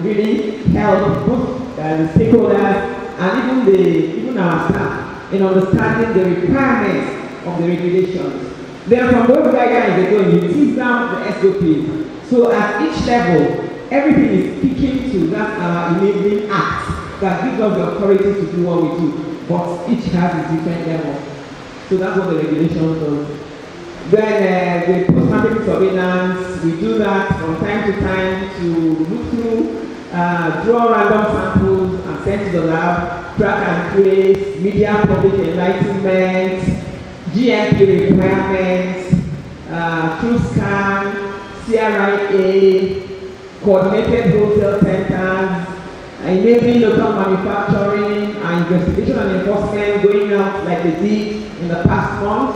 really help both the stakeholders and even our staff in understanding the requirements of the regulations. Then from those guidelines, you tease down the SOPs. So at each level, everything is speaking to that enabling act that gives us the authority to do what we do. But each has its different levels. So that's what the regulation does. Then the post-marketing surveillance, we do that from time to time to look through, draw random samples and send to the lab, track and trace, media public enlightenment, GMP requirements, TrueScan, CRIA, coordinated wholesale centers, enabling local manufacturing and investigation and enforcement going out like they did in the past month,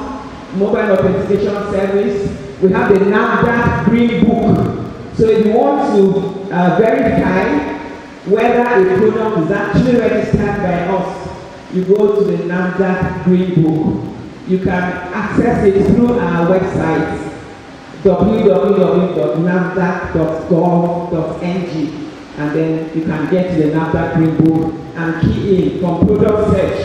mobile authentication service. We have the NAFDAC Green Book. So if you want to verify whether a product is actually registered by us, you go to the NAFDAC Green Book. You can access it through our website, www.nafdac.gov.ng. And then you can get to the NAFDAC Green Book and key in from product search.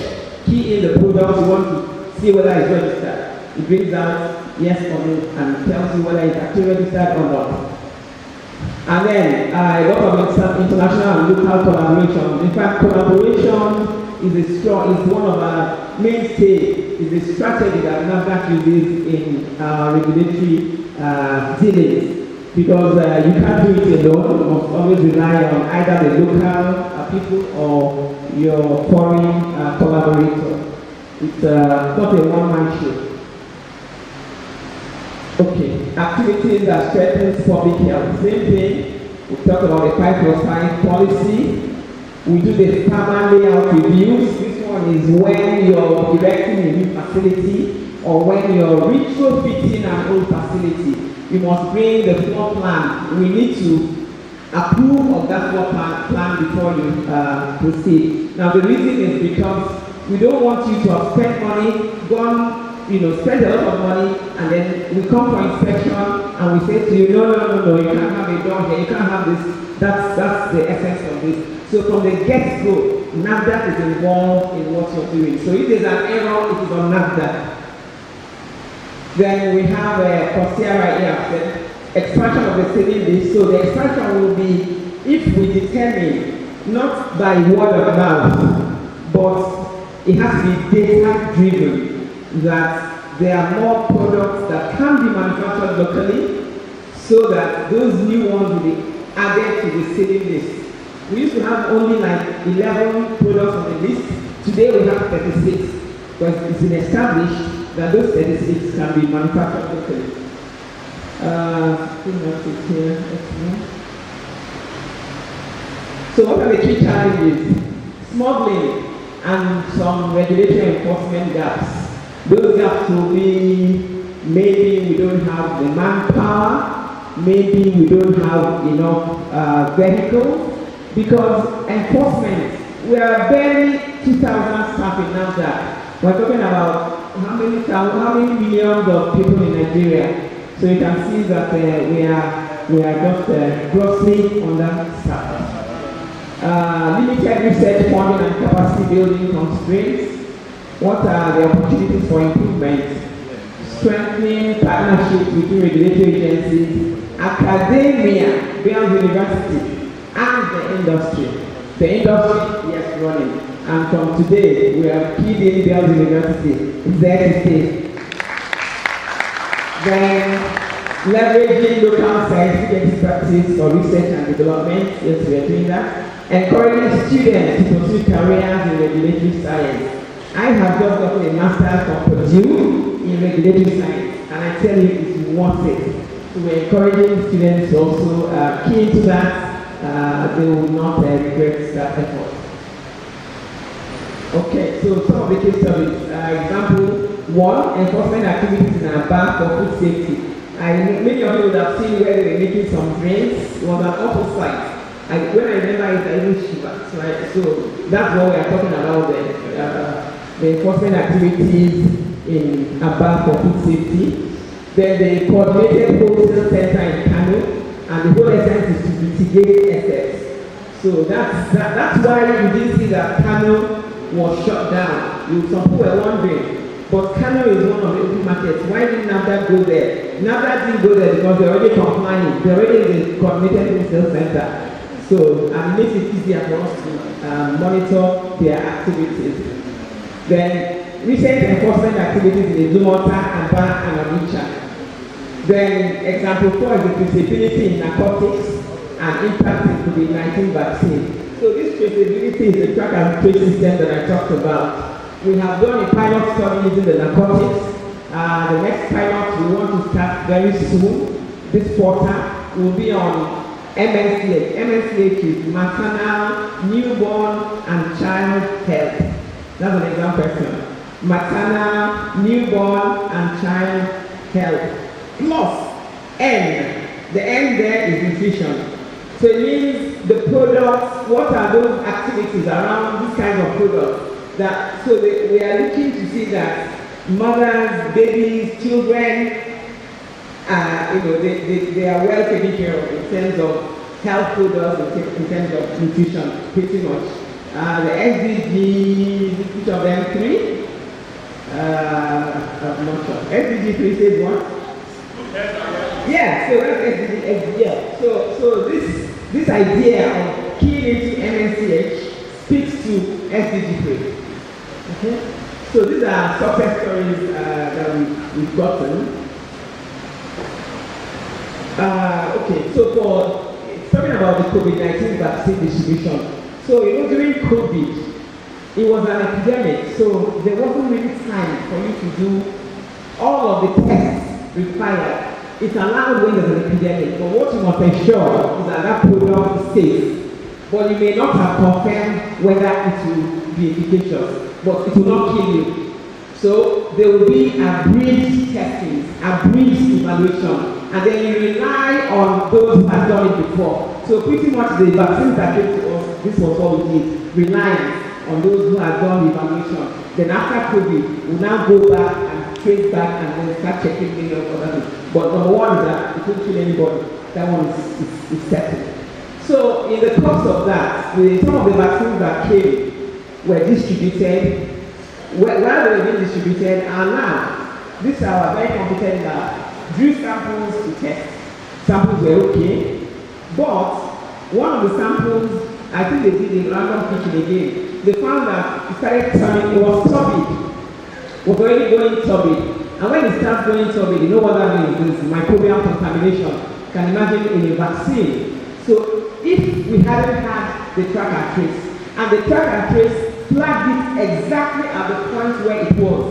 Key in the product you want to see whether it's registered. It brings out yes or no and tells you whether it's actually registered or not. And then a lot of international and local collaboration. In fact, collaboration is one of our mainstay, is a strategy that NAFDAC uses in regulatory dealings. Because you can't do it alone, you must always rely on either the local people or your foreign collaborator. It's not a one-man show. Okay, activities that strengthens public health. Same thing, we talked about the 5+5 policy. We do the farmer layout reviews. This one is when you're erecting a new facility or when you're retrofitting an old facility. You must bring the floor plan. We need to approve of that floor plan before you proceed. Now the reason is because we don't want you to have spent money, spend a lot of money, and then we come for inspection and we say to you, no, you can't have a door here, you can't have this. That's the essence of this. So from the get-go, NAFDAC is involved in what you're doing. So if there's an error, it is on NAFDAC. Then we have a COSIA right here, expansion of the ceiling list. So the expansion will be if we determine, not by word of mouth, but it has to be data-driven, that there are more products that can be manufactured locally, so that those new ones will be added to the ceiling list. We used to have only like 11 products on the list. Today we have 36, because it's been established that those 36 can be manufactured locally. So what are the key challenges? Smuggling and some regulatory enforcement gaps. Those gaps will be maybe we don't have the manpower, maybe we don't have enough vehicles, because enforcement, we are barely 2,000 staff in NAFDAC. We're talking about how many millions of people in Nigeria. So you can see that we are just grossly understaffed. Limited research funding and capacity building constraints. What are the opportunities for improvement? Strengthening partnerships between regulatory agencies, academia, beyond university, and the industry. The industry, yes, running. And from today, we are keeping Bells University. It's there to stay. Then, leveraging local scientific expertise for research and development. Yes, we are doing that. Encouraging students to pursue careers in regulatory science. I have just gotten a master's from Purdue in regulatory science, and I tell you, it's worth it. So we're encouraging students to also key into that. They will not regret that effort. Okay, so some of the case studies. Example 1, enforcement activities in our bank for food safety. Many of you would have seen where they were making some drains. It was an awful sight. When I remember it, I even shivered. Right? So that's what we are talking about, the enforcement activities in a bank for food safety. Then the coordinated wholesale center in Kano. And the whole essence is to mitigate excess. So that's why you didn't see that Kano was shut down. Some people were wondering, but Kano is one of the open markets. Why didn't NAFDAC go there? NAFDAC didn't go there because they're already complying. They're already in the coordinated wholesale center. So it makes it easier for us to monitor their activities. Then recent enforcement activities in Idumota, Aba, and Onitsha. Then example 4 is the traceability in narcotics and impact in COVID-19 vaccine. So this traceability is the track and trace system that I talked about. We have done a pilot study using the narcotics. The next pilot we want to start very soon. This quarter will be on MNCH. MNCH is maternal, newborn, and child health. That's an exam question. Maternal, newborn, and child health. Plus N. The N there is nutrition. So it means the products, what are those activities around this kind of products? We are looking to see that mothers, babies, children, they are well taken care of in terms of health products, in terms of nutrition, pretty much. The SDG, each of them 3. I'm not sure. SDG 3 says what? Yeah, so that's SDG. Yeah. So this idea of keying into MNCH speaks to SDG 3. Okay? So these are success stories that we've gotten. Okay, so for talking about the COVID-19 vaccine distribution. So during COVID, it was an epidemic, so there wasn't really time for you to do all of the tests required. It's allowed when there's an epidemic, but what you must ensure is that that product is safe. but you may not have confirmed whether it will be efficacious, but it will not kill you. So there will be a brief testing, a brief evaluation, and then you rely on those who have done it before. So pretty much the vaccines that came to us, this was what we did, reliance on those who have done the evaluation. Then after COVID, we now go back and trace back and then start checking many of other things. But number one is that it won't kill anybody. That one is settled. So in the course of that, some of the vaccines that came were distributed. While they were being distributed, and now, these are very competent lab, drew samples to test. Samples were okay, but one of the samples, I think they did a random picking again. They found that it started turning, it was turbid. It was already going turbid. And when it starts going turbid, you know what that means? It's microbial contamination. You can imagine in a vaccine. So if we hadn't had the track and trace, and the track and trace flagged it exactly at the point where it was,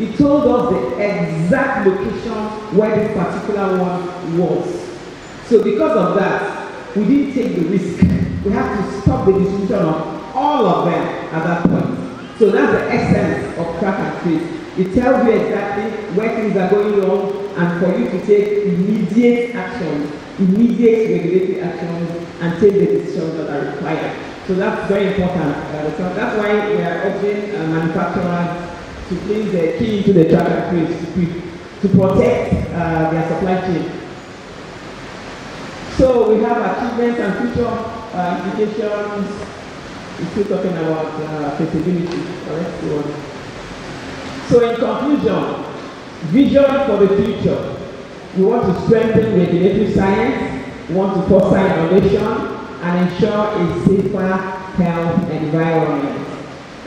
it told us the exact location where this particular one was. So because of that, we didn't take the risk. We have to stop the distribution of all of them at that point. So that's the essence of track and trace. It tells you exactly where things are going wrong and for you to take immediate actions, immediate regulatory actions, and take the decisions that are required. So that's very important. So that's why we are urging manufacturers to please key into the track and trace to protect their supply chain. So we have achievements and future implications. We're still talking about feasibility. So in conclusion, vision for the future. We want to strengthen regulatory science, we want to foster innovation, and ensure a safer health environment.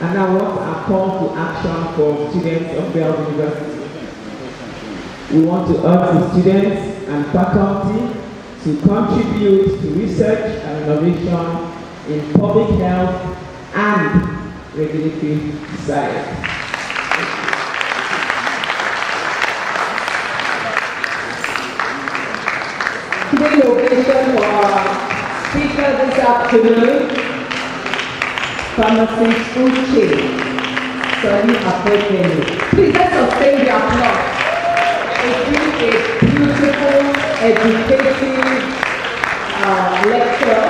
And now what a call to action for students of Bells University. We want to urge the students and faculty to contribute to research and innovation in public health and regulatory science. Big ovation for our speaker this afternoon, Pharmacist Uche Sani Apekene. Please let's sustain the applause. It's really a beautiful, educative lecture.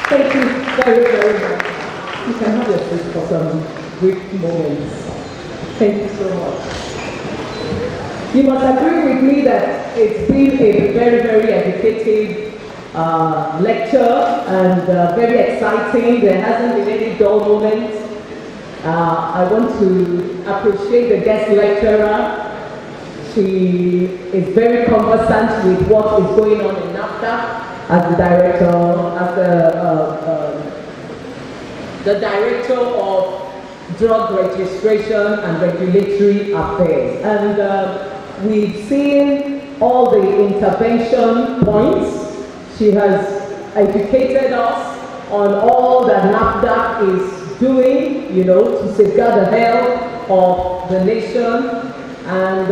Thank you very, very much. You can have your seat for some brief moments. Thank you so much. You must agree with me that it's been a very, very educative lecture and very exciting. There hasn't been any dull moments. I want to appreciate the guest lecturer. She is very conversant with what is going on in NAFDAC as the director, the director of drug registration and regulatory affairs. And we've seen all the intervention points. She has educated us on all that NAFDAC is doing, to safeguard the health of the nation, and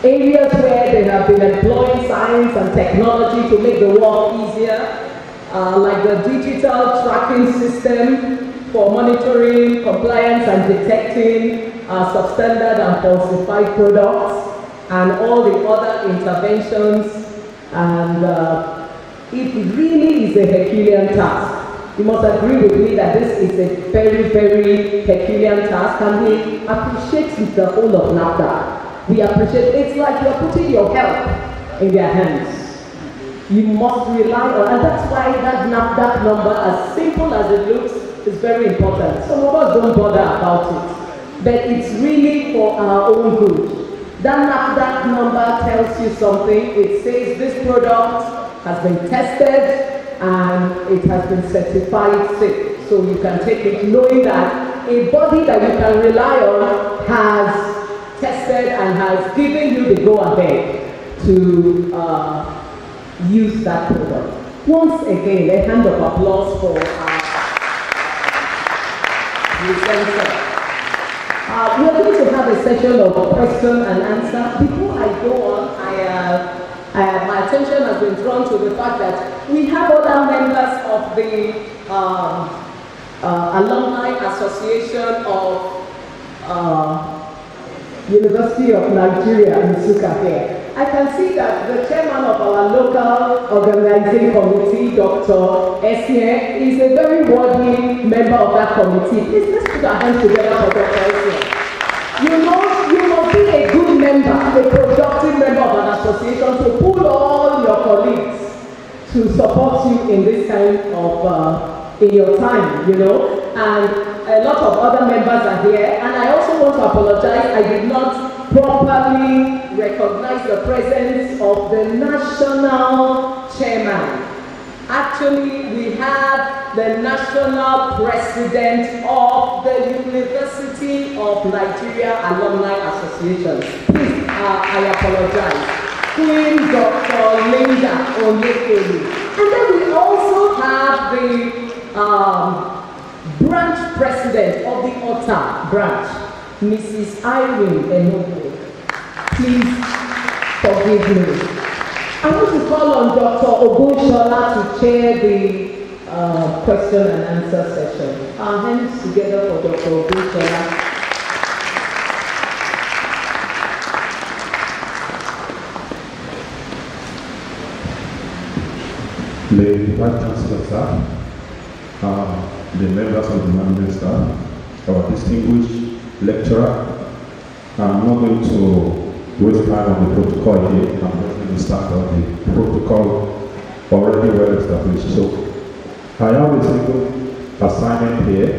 areas where they have been employing science and technology to make the work easier, like the digital tracking system for monitoring, compliance, and detecting substandard and falsified products, and all the other interventions. And it really is a Herculean task. You must agree with me that this is a very, very Herculean task, and we appreciate the whole of NAFDAC. We appreciate, it's like you're putting your health in their hands. You must rely on, and that's why that NAFDAC number, as simple as it looks, is very important. Some of us don't bother about it, but it's really for our own good. That NAFDAC number tells you something. It says this product has been tested and it has been certified safe. So you can take it knowing that a body that you can rely on has tested and has given you the go-ahead to use that product. Once again, a hand of applause for our presenter. We are going to have a session of question and answer. Before I go on, my attention has been drawn to the fact that we have other members of the Alumni Association of University of Nigeria in Nsukka here. I can see that the chairman of our local organizing committee, Dr. Essie, is a very worthy member of that committee. Please, let's put our hands together for Dr. Essie. You know, you must be a good member, a productive member of an association to pull all your colleagues to support you in this kind of, in your time, you know. And a lot of other members are here. And I also want to apologize, I did not properly recognize the presence of the national chairman. Actually, we have the national president of the University of Nigeria Alumni Association. Please, I apologize. Queen Dr. Linda Onyekelu. And then we also have the branch president of the Ota branch, Mrs. Irene Enogo. Please forgive me. I want to call on Dr. Ogunshola to chair the question and answer session. Our hands together for Dr. Ogunshola. The Vice Chancellor staff, the members of the management staff, our distinguished lecturer, I'm not going to waste time on the protocol here. I'm just going to start on the protocol already well established. So I have a single assignment here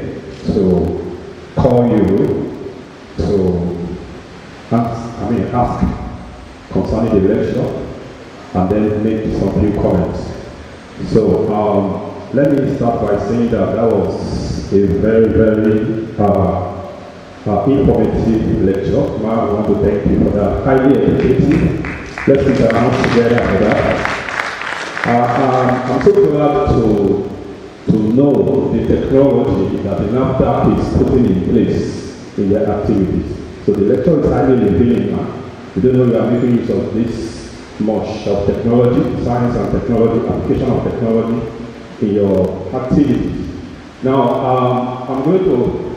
to call you to ask concerning the lecture and then make some few comments. So let me start by saying that was a very, very informative lecture. I want to thank you for that. Highly educative. Let's put our hands together for that. I'm so glad to know the technology that the NAFDAC is putting in place in their activities. So the lecture is highly revealing now. You don't know you are making use of this much of technology, science and technology, application of technology in your activities. Now, I'm going to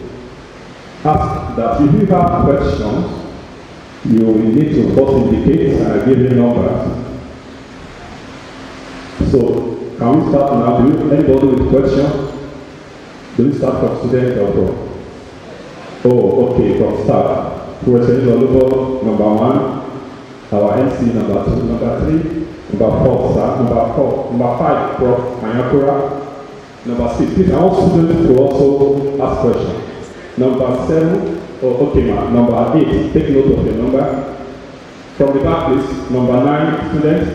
ask that if you have questions, you will need to first indicate and give you numbers. So, can we start now? Do you anybody with questions? Do we start from student or from? Oh, okay, from start. President Olubo, number 1. Our MC, number 2, number 3, number 4, sir, number 4, number 5, Prof. Anyakura, number 6. Please, I want students to also ask questions. Number 7, oh, okay, number 8, take note of your number. From the back, please, number 9, students.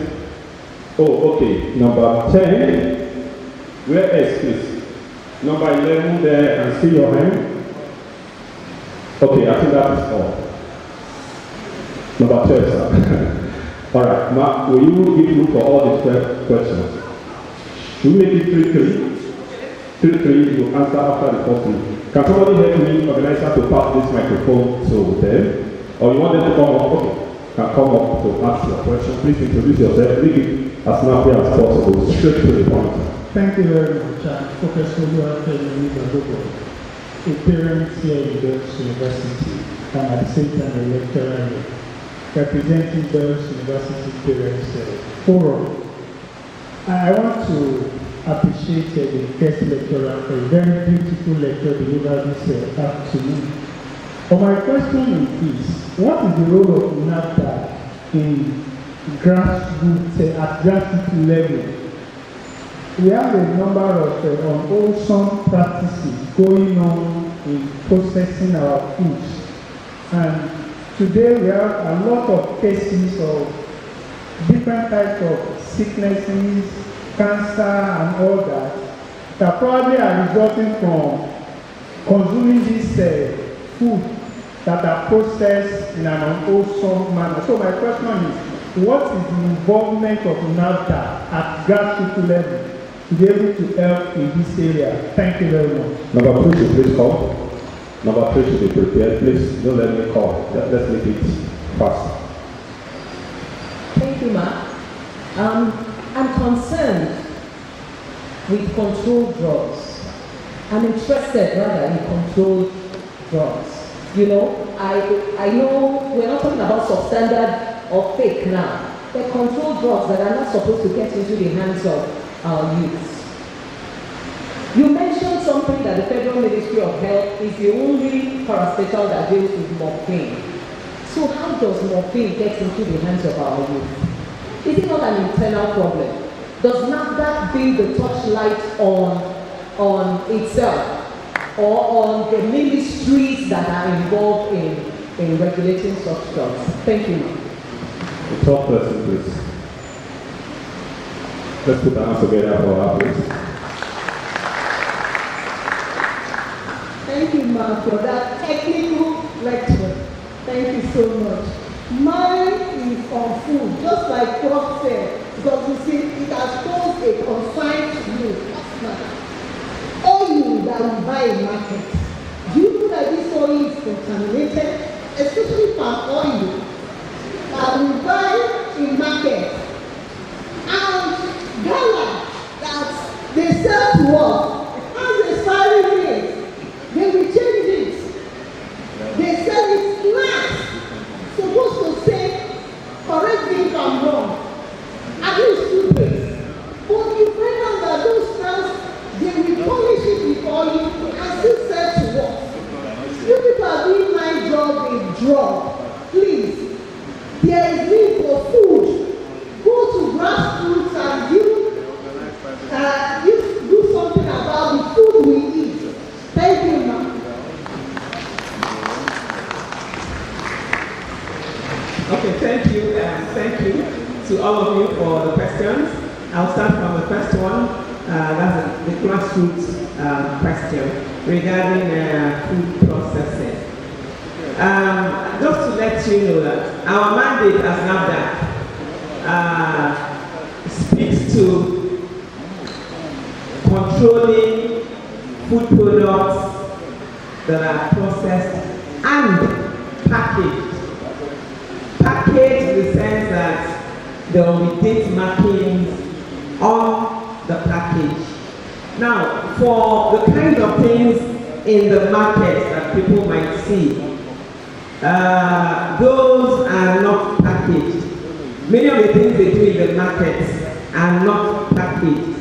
Oh, okay, number 10, where else, please? Number 11 there, and see your hand. Okay, I think that is all. Number 12, sir. All right, will you give room for all the 12 questions? Will you make it 3-3? 3-3, you answer after the first one. Can somebody help me, organizer, to pass this microphone to them? Or you want them to come up? Okay, can come up to ask your question. Please introduce yourself. Make it as snappy as possible, straight to the point. Thank you very much. Professor Oluwafemi Igboho, a parent here in Bells University, and at the same time a lecturer here, representing Bells University Parents Forum. I want to appreciate the guest lecturer for a very beautiful lecture delivered this afternoon. But my question is this: what is the role of NAFDAC in grassroots, at grassroots level? We have a number of unwholesome practices going on in processing our foods, and today we have a lot of cases of different types of sicknesses, cancer and all that probably are resulting from consuming this food that are processed in an unwholesome manner. So my question is, what is the involvement of NAFDAC at grassroots level to be able to help in this area? Thank you very much. Number 2 should please come. Number 3 should be prepared. Please don't let me call. Let's make it fast. Thank you, Ma. I'm concerned with controlled drugs. I'm interested rather in controlled drugs. You know, I know we're not talking about substandard or fake now. They're controlled drugs that are not supposed to get into the hands of our youths. You mentioned something that the Federal Ministry of Health is the only parastatal that deals with morphine. So how does morphine get into the hands of our youth? Is it not an internal problem? Does NAFDAC bring the torchlight on itself or on the ministries that are involved in regulating such drugs? Thank you, ma'am. The top person, please. Let's put our hands together for our please. Thank you, ma'am, for that technical lecture. Thank you so much. Mine is on food, just like Prof said, because you see, it has posed a concern to you. Oil that we buy in market. Do you know that this oil is contaminated, especially palm oil that we buy in market? And gala that they sell to us has a expiry date. They will change it. They sell it last. Supposed to say, correct me if I'm wrong, at least 2 days. But you find out that those plants, they will polish it before you and still sell to us. You people are doing my job a drug. Please, there is need for food. Go to grassroots and do something about the food we eat. Thank you, ma'am. Okay, thank you to all of you for the questions. I'll start from the first one. That's the grassroots question regarding food processing. Just to let you know that our mandate as NAFDAC speaks to controlling food products that are processed and packaged. Packaged in the sense that there will be date markings on the package. Now, for the kind of things in the market that people might see, those are not packaged. Many of the things they do in the market are not packaged.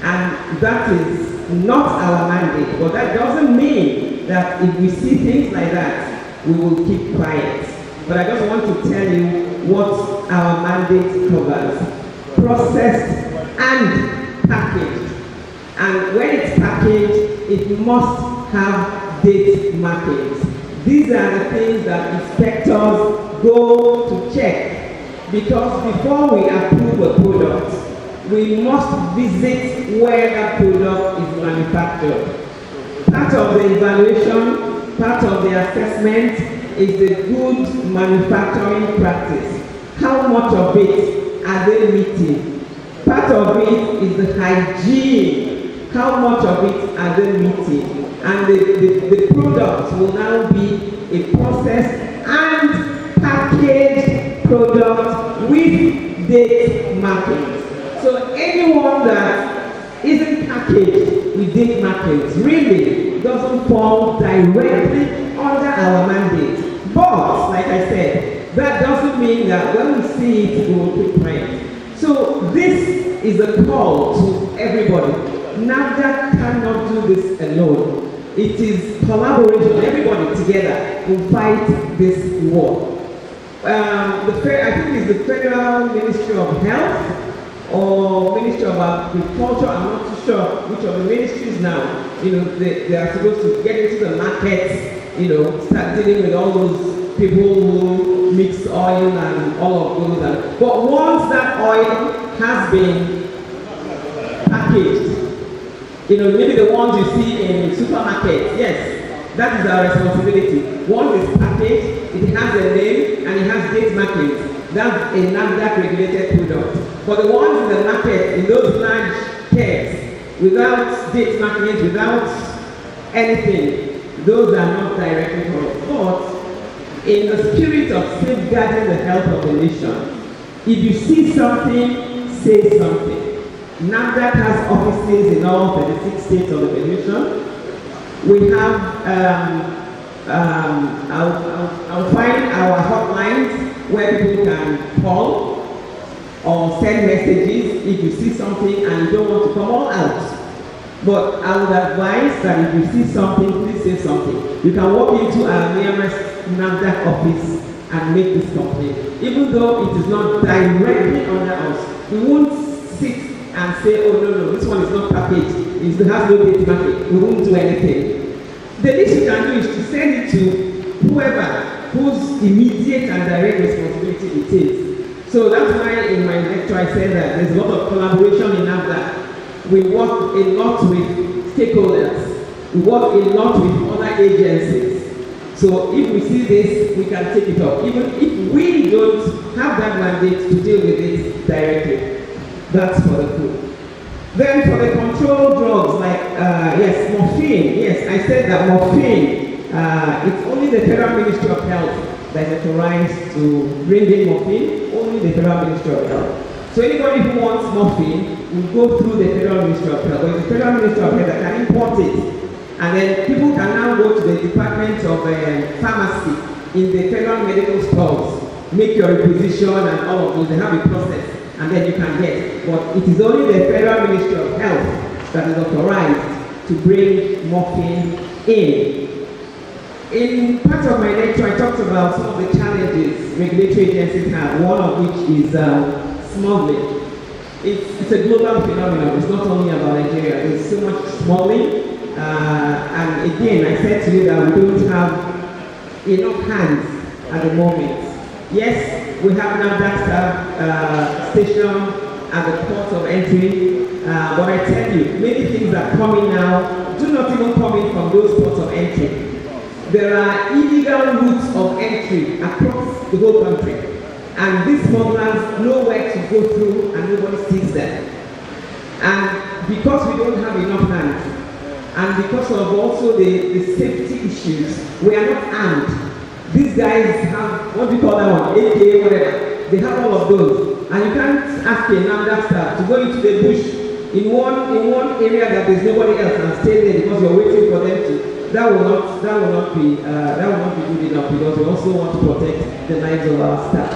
And that is not our mandate. But that doesn't mean that if we see things like that, we will keep quiet. But I just want to tell you what our mandate covers. Processed and packaged. And when it's packaged, it must have date markings. These are the things that inspectors go to check. Because before we approve a product, we must visit where that product is manufactured. Part of the evaluation, part of the assessment is the good manufacturing practice. How much of it are they meeting? Part of it is the hygiene. How much of it are they meeting? And the product will now be a processed and packaged product with date markings. So anyone that isn't packaged with date markings really doesn't fall directly under our mandate. But, like I said, that doesn't mean that when we see it, we will keep quiet. So this is a call to everybody. NAFDAC cannot do this alone. It is collaboration, everybody together will fight this war. I think it's the Federal Ministry of Health or Ministry of Agriculture, I'm not too sure which of the ministries now, they are supposed to get into the markets, start dealing with all those people who mix oil and all of those. But once that oil has been packaged, maybe the ones you see in supermarkets, yes, that is our responsibility. Once it's packaged, it has a name and it has date markings. That's a NAFDAC regulated product. But the ones in the market, in those large kegs, without date markings, without anything, those are not directly from. But in the spirit of safeguarding the health of the nation, if you see something, say something. NAFDAC has offices in all 36 states of the Federation. We have, I'll find our hotlines where people can call or send messages if you see something and you don't want to come all out. But I would advise that if you see something, please say something. You can walk into our nearest NAFDAC office and make this complaint. Even though it is not directly under us, we won't sit and say, oh no, this one is not packaged, it has no date market, we won't do anything. The least you can do is to send it to whoever whose immediate and direct responsibility it is. So that's why in my lecture I said that there's a lot of collaboration in NAFDAC. We work a lot with stakeholders. We work a lot with other agencies. So if we see this, we can take it up. Even if we don't have that mandate to deal with it directly. That's for the food. Then for the controlled drugs, like, yes, morphine. Yes, I said that morphine, it's only the Federal Ministry of Health that is authorized to bring in morphine, only the Federal Ministry of Health. So anybody who wants morphine will go through the Federal Ministry of Health. But it's the Federal Ministry of Health that can import it. And then people can now go to the Department of Pharmacy in the Federal Medical Stores, make your requisition and all of those. They have a process. And then you can get. But it is only the Federal Ministry of Health that is authorized to bring morphine in. In part of my lecture, I talked about some of the challenges regulatory agencies have, one of which is smuggling. It's a global phenomenon. It's not only about Nigeria. There's so much smuggling. And again, I said to you that we don't have enough hands at the moment. Yes, we have NAFDAC station at the port of entry, but I tell you, many things are coming now, do not even come in from those ports of entry. There are illegal routes of entry across the whole country, and these smugglers know where to go through and nobody sees them. And because we don't have enough hands, and because of also the safety issues, we are not armed. These guys have, what do you call that one, AK, whatever. They have all of those. And you can't ask a NAFDAC staff to go into the bush in one area that there's nobody else and stay there because you're waiting for them to. That will not be good enough because we also want to protect the lives of our staff.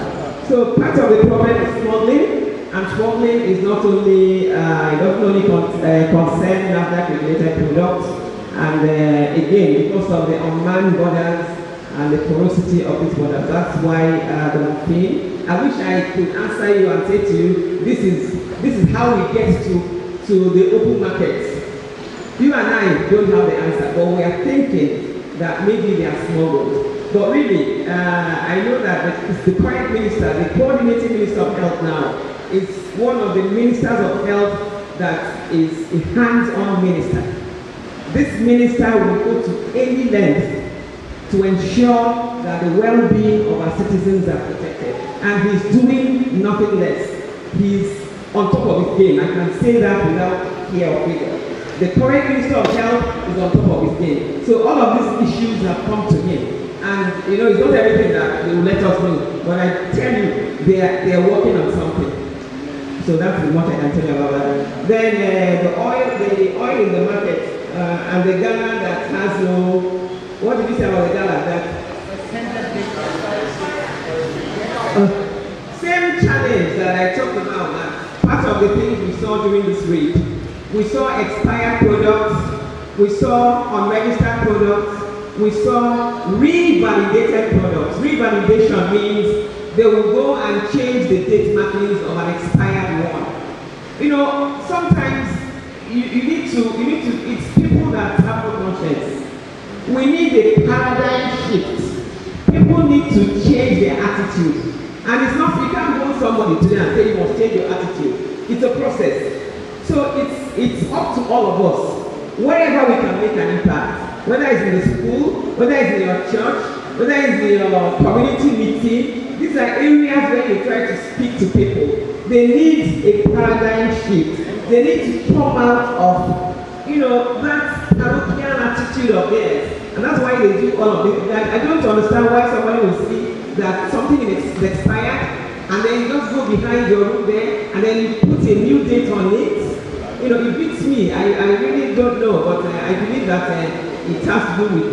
So part of the problem is smuggling, and smuggling is not only concern NAFDAC regulated products, and again because of the unmanned borders and the porosity of these borders. That's why the morphine. I wish I could answer you and say to you, this is how we get to the open markets. You and I don't have the answer, but we are thinking that maybe they are smuggled. But really, I know that the current minister, the coordinating minister of health now, is one of the ministers of health that is a hands-on minister. This minister will go to any length to ensure that the well-being of our citizens are protected. And he's doing nothing less. He's on top of his game. I can say that without fear or figure. The current Minister of Health is on top of his game. So all of these issues have come to him. And you know, it's not everything that they will let us know. But I tell you, they are working on something. So that's what I can tell you about that. Then the oil in the market and the gala that has no. What did you say about the gala? That same challenge that I talked about. That part of the things we saw during this week, we saw expired products, we saw unregistered products, we saw revalidated products. Revalidation means they will go and change the date markings of an expired one. You know, sometimes you need to, it's people that have no conscience. We need a paradigm shift. People need to change their attitude. And it's not, you can't go somebody today and say you must change your attitude. It's a process. So it's up to all of us. Wherever we can make an impact, whether it's in the school, whether it's in your church, whether it's in your community meeting, these are areas where you try to speak to people. They need a paradigm shift. They need to come out of, you know, that parochial attitude of theirs. And that's why they do all of this. I don't understand why somebody will see that something is expired and then you just go behind your room there, and then you put a new date on it. You know, it beats me. I really don't know, but I believe that it has to do with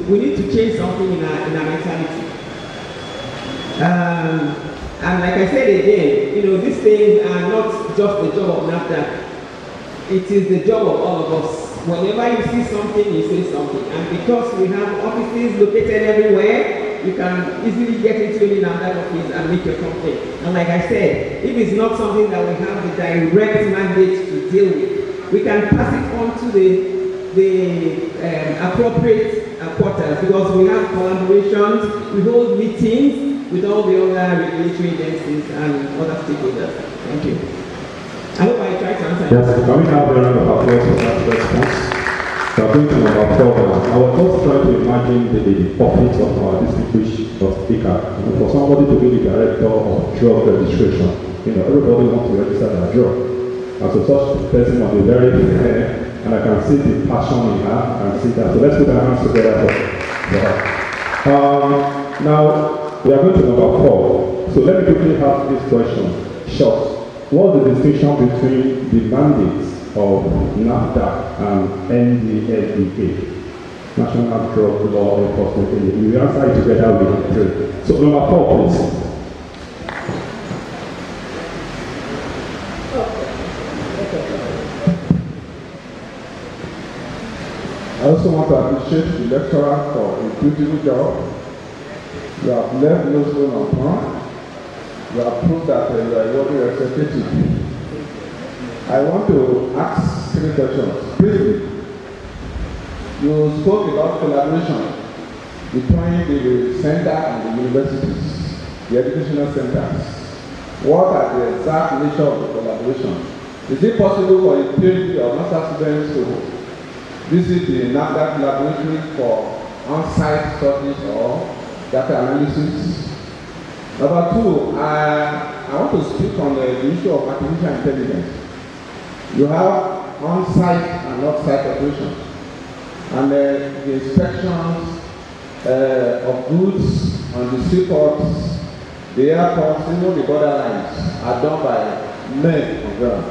we need to change something in our mentality. And like I said again, you know, these things are not just the job of NAFDAC. It is the job of all of us. Whenever you see something, you say something. And because we have offices located everywhere, you can easily get into any NAFDAC office and make your complaint. And like I said, if it's not something that we have the direct mandate to deal with, we can pass it on to the appropriate quarters, because we have collaborations, we hold meetings with all the other regulatory agencies and other stakeholders. Thank you. I hope I tried to answer. Yes, can we have a round of applause for that response? We are going to number 4 now. I was just trying to imagine the office of our distinguished speaker. For somebody to be the director of drug registration, you know, everybody wants to register their drug. And so such a person must be very fair, and I can see the passion in her, and see that. So let's put our hands together for her. Now, we are going to number 4. So let me quickly ask this question. Short. What's the distinction between the mandates of NAFDAC and NDLEA, National Drug Law Enforcement Agency? We answer it together with 3. So number 4, please. I also want to appreciate the lecturer for a beautiful job. You have left no stone unturned. You have proved that you are a worthy representative. I want to ask 3 questions. Briefly, you spoke about collaboration between the center and the universities, the educational centers. What are the exact nature of the collaboration? Is it possible for a PhD or master students to visit the NAFDAC laboratory for on-site studies or data analysis? Number 2, I want to speak on the issue of artificial intelligence. You have on-site and off-site operations, and the inspections of goods on the seaports, the airports, even the borderlines are done by men on ground.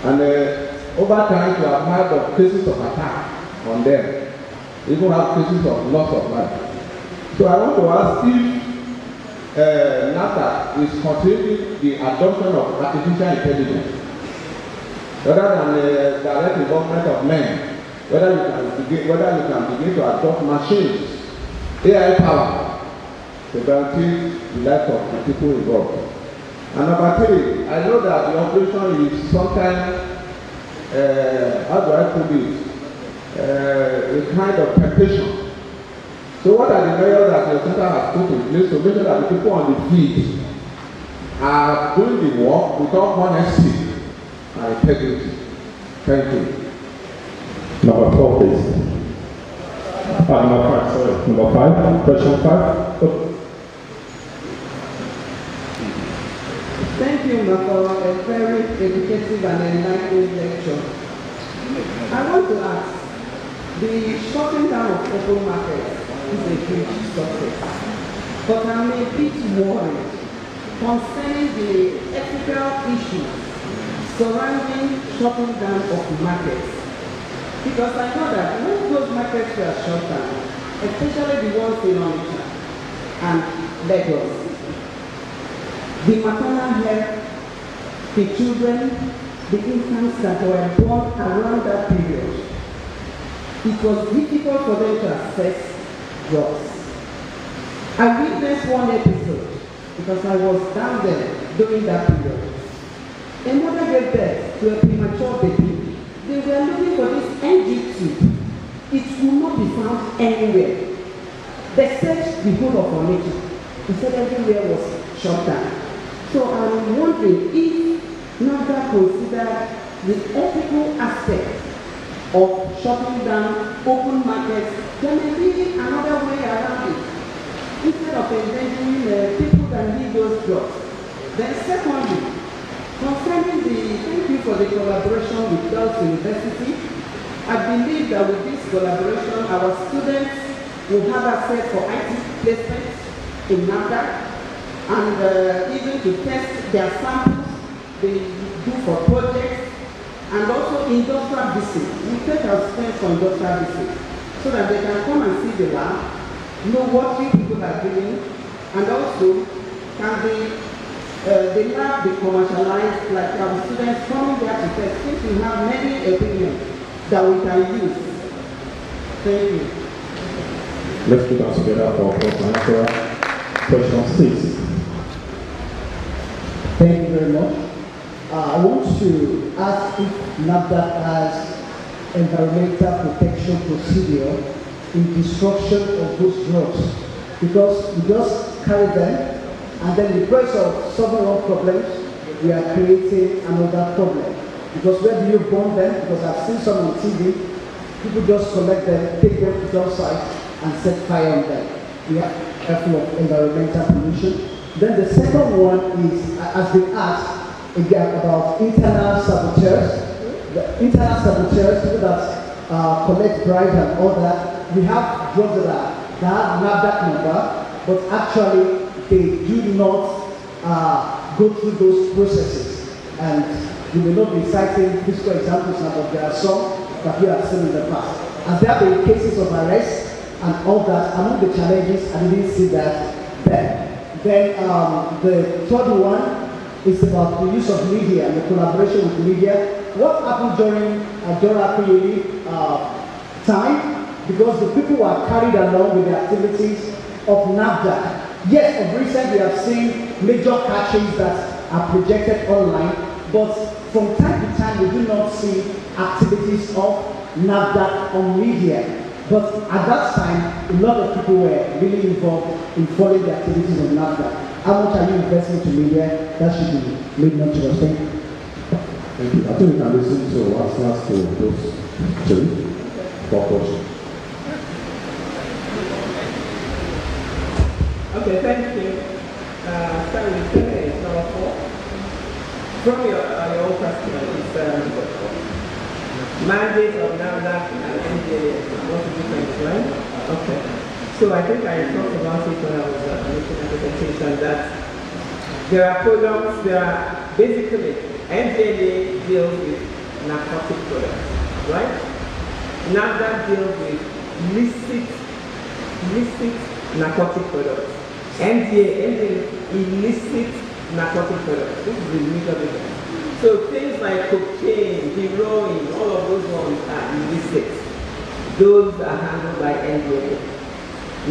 And over time, you have heard of cases of attack on them, even have cases of loss of life. So I want to ask if NAFDAC is considering the adoption of artificial intelligence rather than the direct involvement of men, whether you can begin to adopt machines, AI power, to guarantee the life of the people involved. And number 3, I know that the operation is sometimes, how do I put it, a kind of temptation. So what are the measures that your center has put in place to make sure that the people on the field are doing the work without honesty and integrity? Thank you. Number 4, please. Number 5, sorry. Number 5, question 5. Oh. Thank you, Ma, for a very educative and enlightening lecture. I want to ask, the shutting down of open markets is a huge success, but I'm a bit worried concerning the ethical issues surrounding shutting down of markets. Because I know that when those markets were shut down, especially the ones in Onitsha and Lagos, the maternal health, the children, the infants that were born around that period, it was difficult for them to access drugs. I witnessed one episode because I was down there during that period. A mother gave birth to a premature baby. They were looking for this NG tube. It would not be found anywhere. They searched the whole of Onitsha. They said everywhere was shut down. So I'm wondering if NAFDAC considered the ethical aspect of shutting down open markets. There may be another way around it. Instead of endangering people that need those drugs. Then secondly, concerning thank you for the collaboration with Girls University. I believe that with this collaboration, our students will have access for IT placements in NAFDAC. and even to test their samples they do for projects, and also industrial visits. We take our students for industrial visits so that they can come and see the lab, know what you people are doing, and also can the lab be commercialized, like our students coming there to test, since we have many opinions that we can use. Thank you. Let's put us together for answer. Question 6. Thank you very much. I want to ask if NAFDAC has environmental protection procedure in destruction of those drugs, because we just carry them and then in the place of solving one problems, we are creating another problem. Because where do you burn them? Because I've seen some on TV, people just collect them, take them to job sites and set fire on them. We have careful of environmental pollution. Then the second one is, has been asked again about internal saboteurs. The internal saboteurs, people that collect bribes and all that. We have drugs that have NAFDAC number, but actually they do not go through those processes. And you may not be citing physical examples now, but there are some that we have seen in the past. And there have been cases of arrest and all that. Among the challenges, I didn't see that there. Then the third one is about the use of media and the collaboration with media. What happened during Akuyeli time? Because the people were carried along with the activities of NAFDAC. Yes, of recent we have seen major catches that are projected online, but from time to time we do not see activities of NAFDAC on media. But at that time, a lot of people were really involved in following the activities of NAFDAC. How much are you investing to media? That should be made known to us. Thank you. Thank you. I think we can listen to answers to those two. For questions. Okay, thank you. Start with number 4. From your own question, it's mandate of NAFDAC and NDA, what the difference, right? Okay. So I think I talked about it when I was making a presentation that there are products that basically NDA deals with narcotic products, right? NAFDAC deals with illicit narcotic products. NDA illicit narcotic products. This is the major difference. So things like cocaine, heroin, all of those ones are illicit. Those are handled by NDA.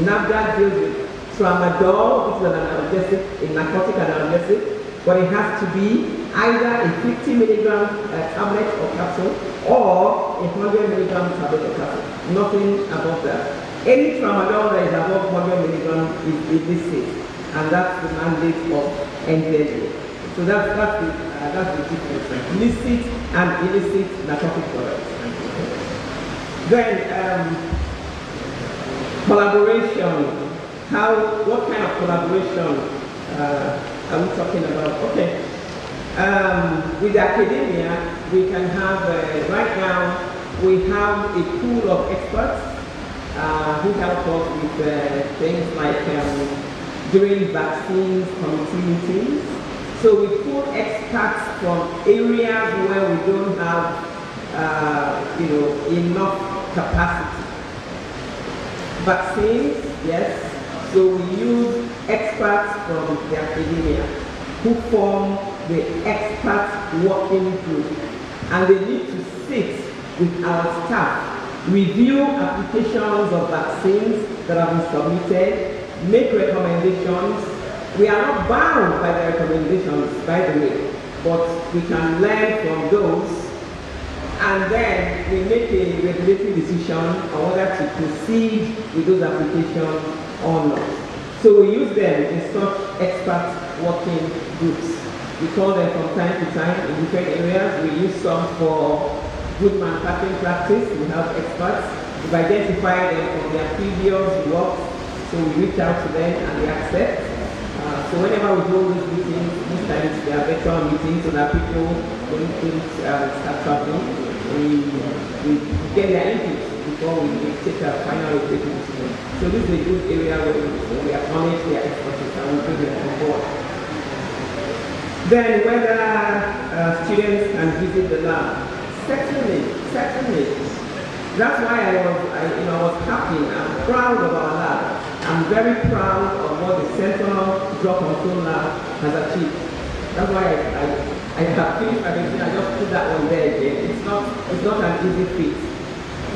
NAFDAC deals with tramadol, which is an analgesic, a narcotic analgesic, but it has to be either a 50 milligram tablet or capsule or a 100 milligram tablet or capsule. Nothing above that. Any tramadol that is above 100 milligram is illicit, and that's the mandate of NDA. So that's the difference. Illicit and illicit narcotic products. Then collaboration. What kind of collaboration are we talking about? Okay. With academia, we can have right now we have a pool of experts who help us with things like during vaccines committee meetings. So we pull experts from areas where we don't have, enough capacity. Vaccines, yes. So we use experts from the academia who form the expert working group, and they need to sit with our staff, review applications of vaccines that have been submitted, make recommendations. We are not bound by the recommendations, by the way, but we can learn from those, and then we make a regulatory decision on whether to proceed with those applications or not. So we use them in such expert working groups. We call them from time to time in different areas. We use some for good manufacturing practice. We have experts. We've identified them from their previous work, so we reach out to them and they accept. So whenever we hold these meetings, most times they are virtual meetings so that people don't start traveling. We get their input. We before we take a final decision. So this is a good area where we acknowledge their expertise and we bring them on board. Then whether students can visit the lab, certainly. That's why I was happy. I'm proud of our lab. I'm very proud of what the Central Drug Control Lab has achieved. That's why I have finished my presentation. I just put that one there again. It's not an easy feat.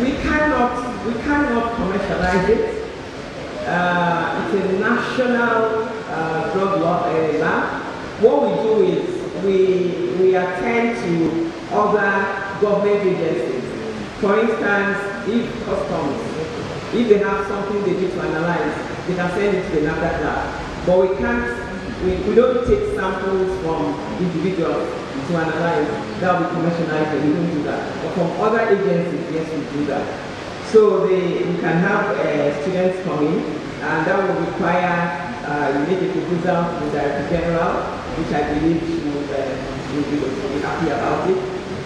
We cannot commercialize it. It's a national drug lab. What we do is we attend to other government agencies. For instance, if customs, if they have something they need to analyze, they can send it to the NAFDAC lab. But we don't take samples from individuals to analyze. That will be commercialized, and we don't do that. But from other agencies, yes, we do that. So we can have students come in, and that will require you make a proposal to the Director General, which I believe she will be happy about it.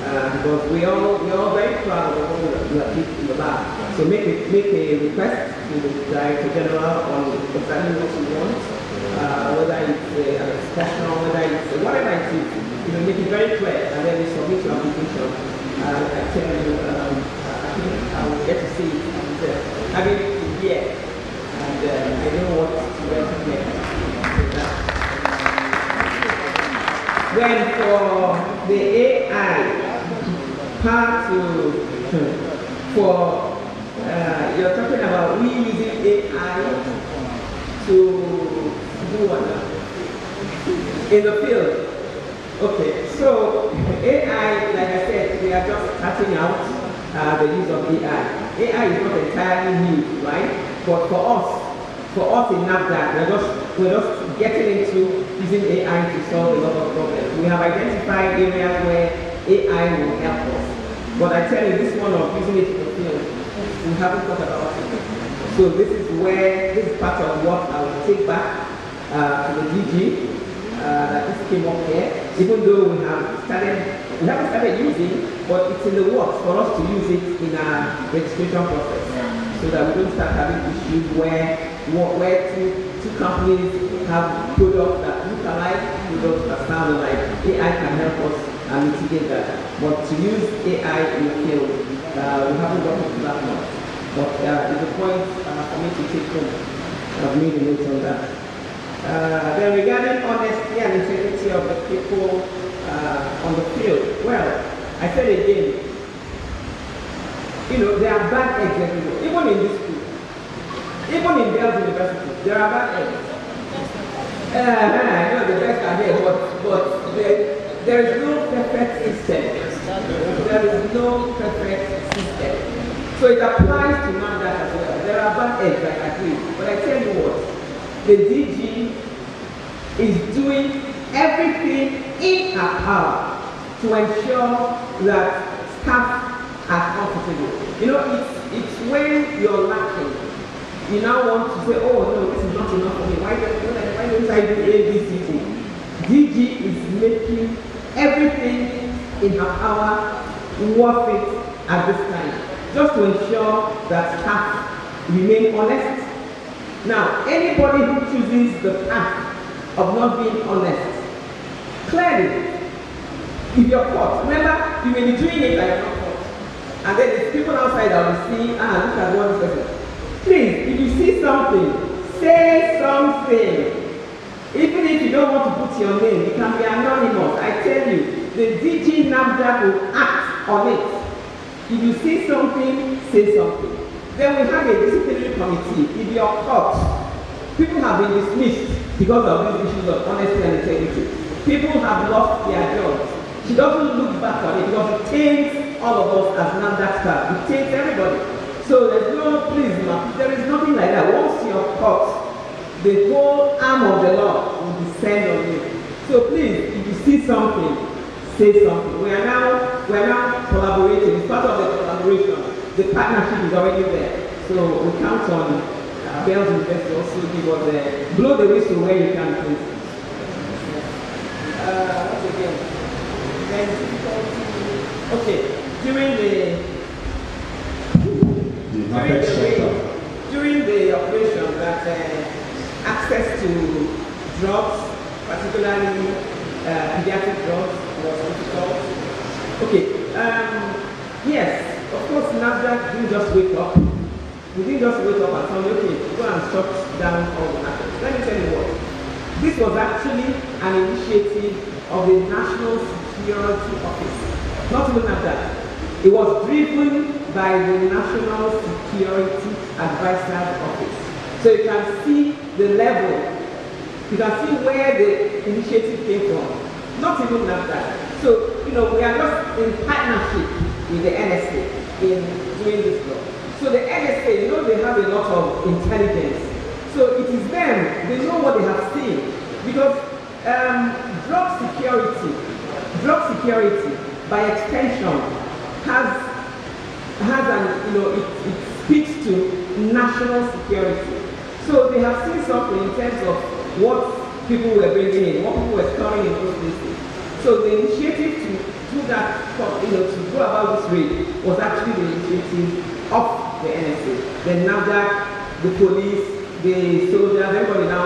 Because we are very proud of what we achieved in the lab. So make a request to the Director General on exactly what you want, whether it's an expression, whether it's whatever it is. Make it very clear, and then we submit your application. I tell you, I think I will get to see it. Having it here, and I don't know what to recommend. Then for the AI. Part for you're talking about we using AI to do what now? In the field. Okay, so AI, like I said, we are just starting out the use of AI. AI is not entirely new, right? But for us in NAFDAC, we're just getting into using AI to solve a lot of problems. We have identified areas where AI will help us. But I tell you, this one of using it in the field, we haven't thought about it. So this is part of what I will take back to the DG that this came up here. Even though we haven't started using, but it's in the works for us to use it in our registration process, so that we don't start having issues where two companies have products that look alike, products that sound alike. AI can help us and mitigate that. But to use AI in the field, we haven't gotten to that much. But it's a point for me to take home. I've made a note on that. Then regarding honesty and integrity of the people on the field, well, I said again, there are bad eggs everywhere, even in this school, even in Bells University, there are bad eggs. I know the best are here, but there is no perfect system. There is no perfect system. So it applies to NAFDAC as well. There are bad eggs, I agree. But I tell you what, the DG is doing everything in her power to ensure that staff are comfortable. It's when you're lacking, you now want to say, oh no, this is not enough for me. Why don't I do ABCD? DG is making everything in her power worth it at this time, just to ensure that staff remain honest. Now, anybody who chooses the path of not being honest, clearly, if you're caught, remember, you may be doing it and you're not caught. And then there's people outside that will see, look at one person. Please, if you see something, say something. Even if you don't want to put your name, you can be anonymous. I tell you, the DG NAFDAC will act on it. If you see something, say something. Then we have a disciplinary committee. If you're caught, people have been dismissed because of these issues of honesty and integrity. People have lost their jobs. She doesn't look back on it because it taints all of us as NAFDAC staff. It taints everybody. So there's no, please, there is nothing like that. Once you're caught, the whole arm of the law will descend on you. So please, if you see something, say something. We are now collaborating. It's part of the collaboration. The partnership is already there. So we count on Bells University also give us the blow the whistle where you can, please. What's again? Okay, during the Apex Center. During the operation that access to drugs, particularly pediatric drugs, was difficult. Okay, yes, of course NAFDAC didn't just wake up. We didn't just wake up and say, okay, go and shut down all the markets. Let me tell you what. This was actually an initiative of the National Security Office. Not even NAFDAC. It was driven by the National Security Advisor's Office. So you can see the level, you can see where the initiative came from. Not even NAFDAC. So, we are just in partnership with the NSA in doing this work. So the NSA, they have a lot of intelligence. So it is them, they know what they have seen. Because drug security, by extension, has an, it speaks to national security. So they have seen something in terms of what people were bringing in, what people were storing in those places. So the initiative to do that, to go about this raid, was actually the initiative of the NSA. The NAFDAC, the police, the soldiers, everybody now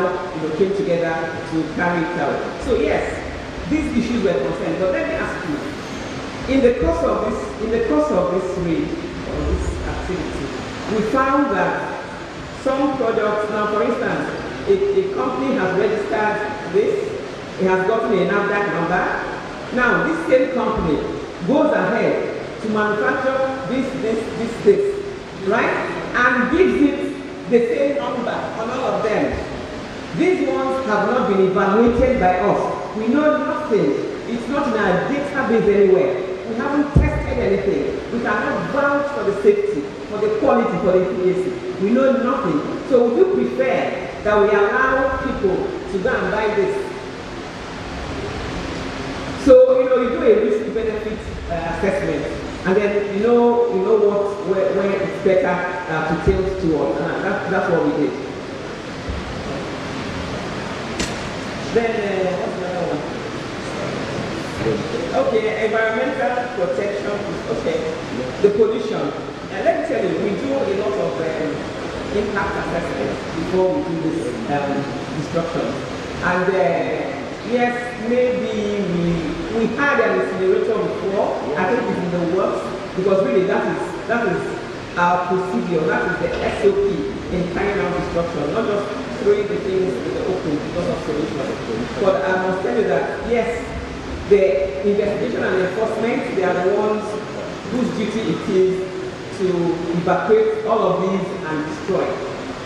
came together to carry it out. So yes, these issues were concerned. But let me ask you, in the course of this raid or this activity, we found that some products, now for instance, a company has registered this, it has gotten a NAFDAC number. Now this same company goes ahead to manufacture this, right? And gives it the same number on all of them. These ones have not been evaluated by us. We know nothing. It's not in our database anywhere. We haven't tested anything. We cannot vouch for the safety, for the quality, for the efficacy. We know nothing. So would you prefer that we allow people to go and buy this? So, you do a risk-benefit assessment, and then you know where it's better to tilt towards. That's what we did. Then, what's the other one? Okay, environmental protection. Okay, the pollution. And let me tell you, we do a lot of impact assessments before we do this destruction. And yes, maybe we had an incinerator before. I think it's in the works, because really that is our procedure, that is the SOP in carrying out destruction, not just throwing the things in the open because of solution. But I must tell you that yes, the investigation and enforcement, they are the ones whose duty it is to evacuate all of these and destroy.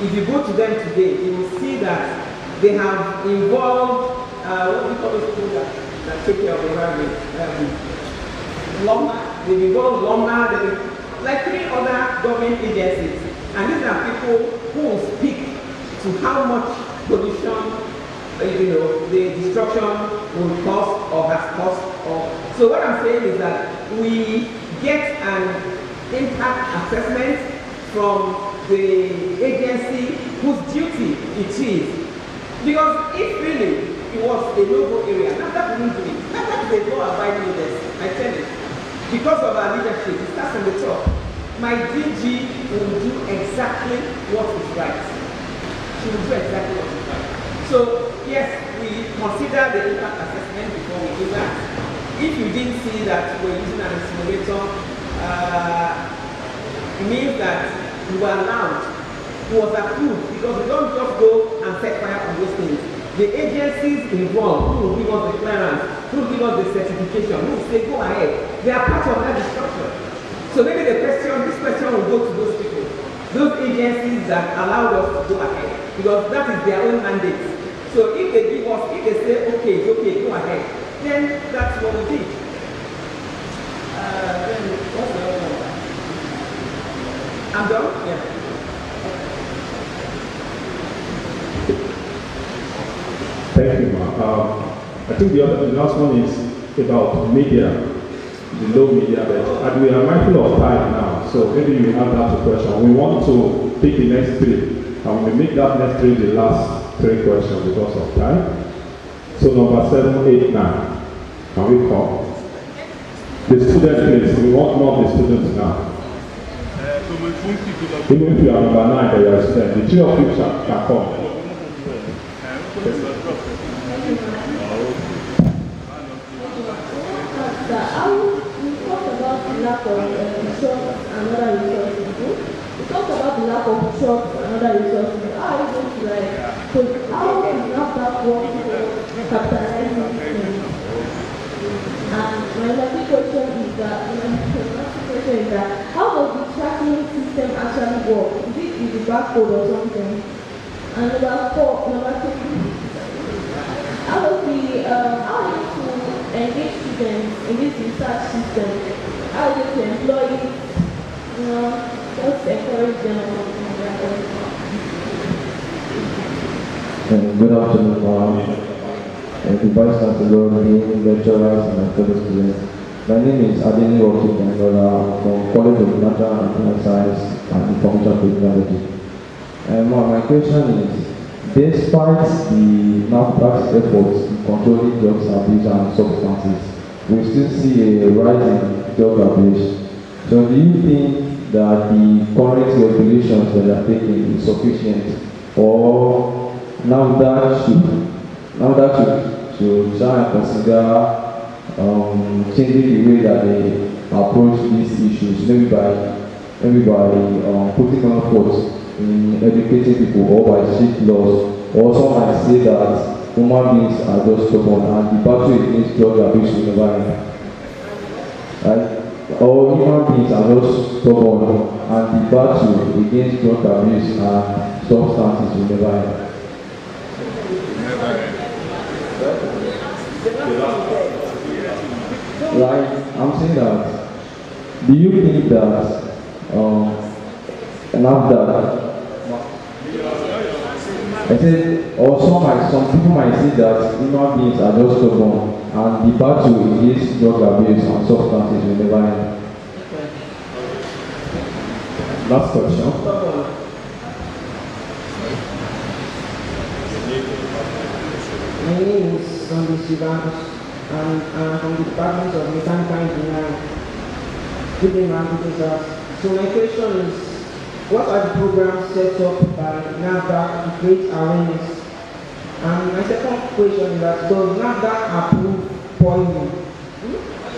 If you go to them today, you will see that they have involved what do you call those people that take care of the environment? LOMA. They've involved LOMA, like 3 other government agencies. And these are people who will speak to how much pollution, the destruction will cost or has cost. So what I'm saying is that we get an impact assessment from the agency whose duty it is. Because if really it was a no-go area, NAFDAC wouldn't do it. NAFDAC is a law-abiding agency, I tell you. Because of our leadership, it starts from the top. My DG will do exactly what is right. She will do exactly what is right. So, yes, we consider the impact assessment before we do that. If you didn't see that we're using an incinerator, it means that we were allowed, it was approved, because we don't just go and set fire on those things. The agencies involved, who will give us the clearance, who will give us the certification, who will say go ahead, they are part of that destruction. So maybe this question will go to those people, those agencies that allowed us to go ahead, because that is their own mandate. So if they give us, if they say okay, it's okay, go ahead, then that's what we did. Then what's the other one? I'm done? Yeah. Thank you, Ma. I think the last one is about media, the low media, and we are mindful of time now, so maybe you have that question. We want to pick the next 3, and we make that next 3 the last 3 questions because of time. So number 7, 8, 9. Can we come? The students, please. We want more of the students now. Good Even if you are number 9 and you are a student, the 3 of you can come. Lack of shops and other resources. We talked about the lack of shops and other resources. How are you going to how is NAFDAC working for capitalizing things? And my second question is that how does the tracking system actually work? Is it with the barcode or something? And number 3, how are you to engage students in this research system? How are you to employ it? Just encourage them. Good afternoon, the Vice Chancellor, the lecturers, and my fellow students. My name is Adeni Rocky Kangola from College of Natural and Applied Science and Information Technology. My question is, despite the NAFDAC's efforts in controlling drugs abuse and substances, we still see a rise in drug abuse. So do you think that the current regulations that are taken is sufficient, or NAFDAC should try and consider changing the way that they approach these issues, maybe by putting on efforts in educating people, or by strict laws? Or some might say that human beings are just stubborn and the battle against drug abuse will never end. Right? Or human beings are just stubborn and the battle against drug abuse and substances will never end. Right? I'm saying that, do you think that I said, or some people might say that human beings are just stubborn and the battle against drug abuse and substances will never end. Last question. My name is Sandy Sivanus, and I'm from the Department of Mechanical Engineering. Good day, ma'am, professors. So my question is, what are the programs set up by NAFDAC to create awareness? And my second question is that, does NAFDAC approve poison?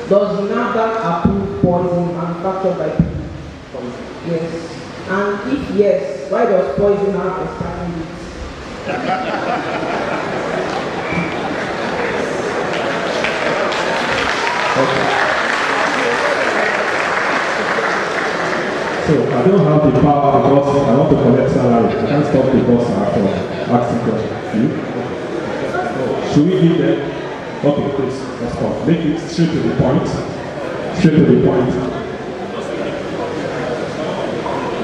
Does NAFDAC approve poison manufactured by people? Yes. And if yes, why does poison have expiry dates? So I don't have the power because I want to collect salary. I can't stop the boss from asking questions. Should we give them? Okay, please, let's go. Make it straight to the point. Straight to the point.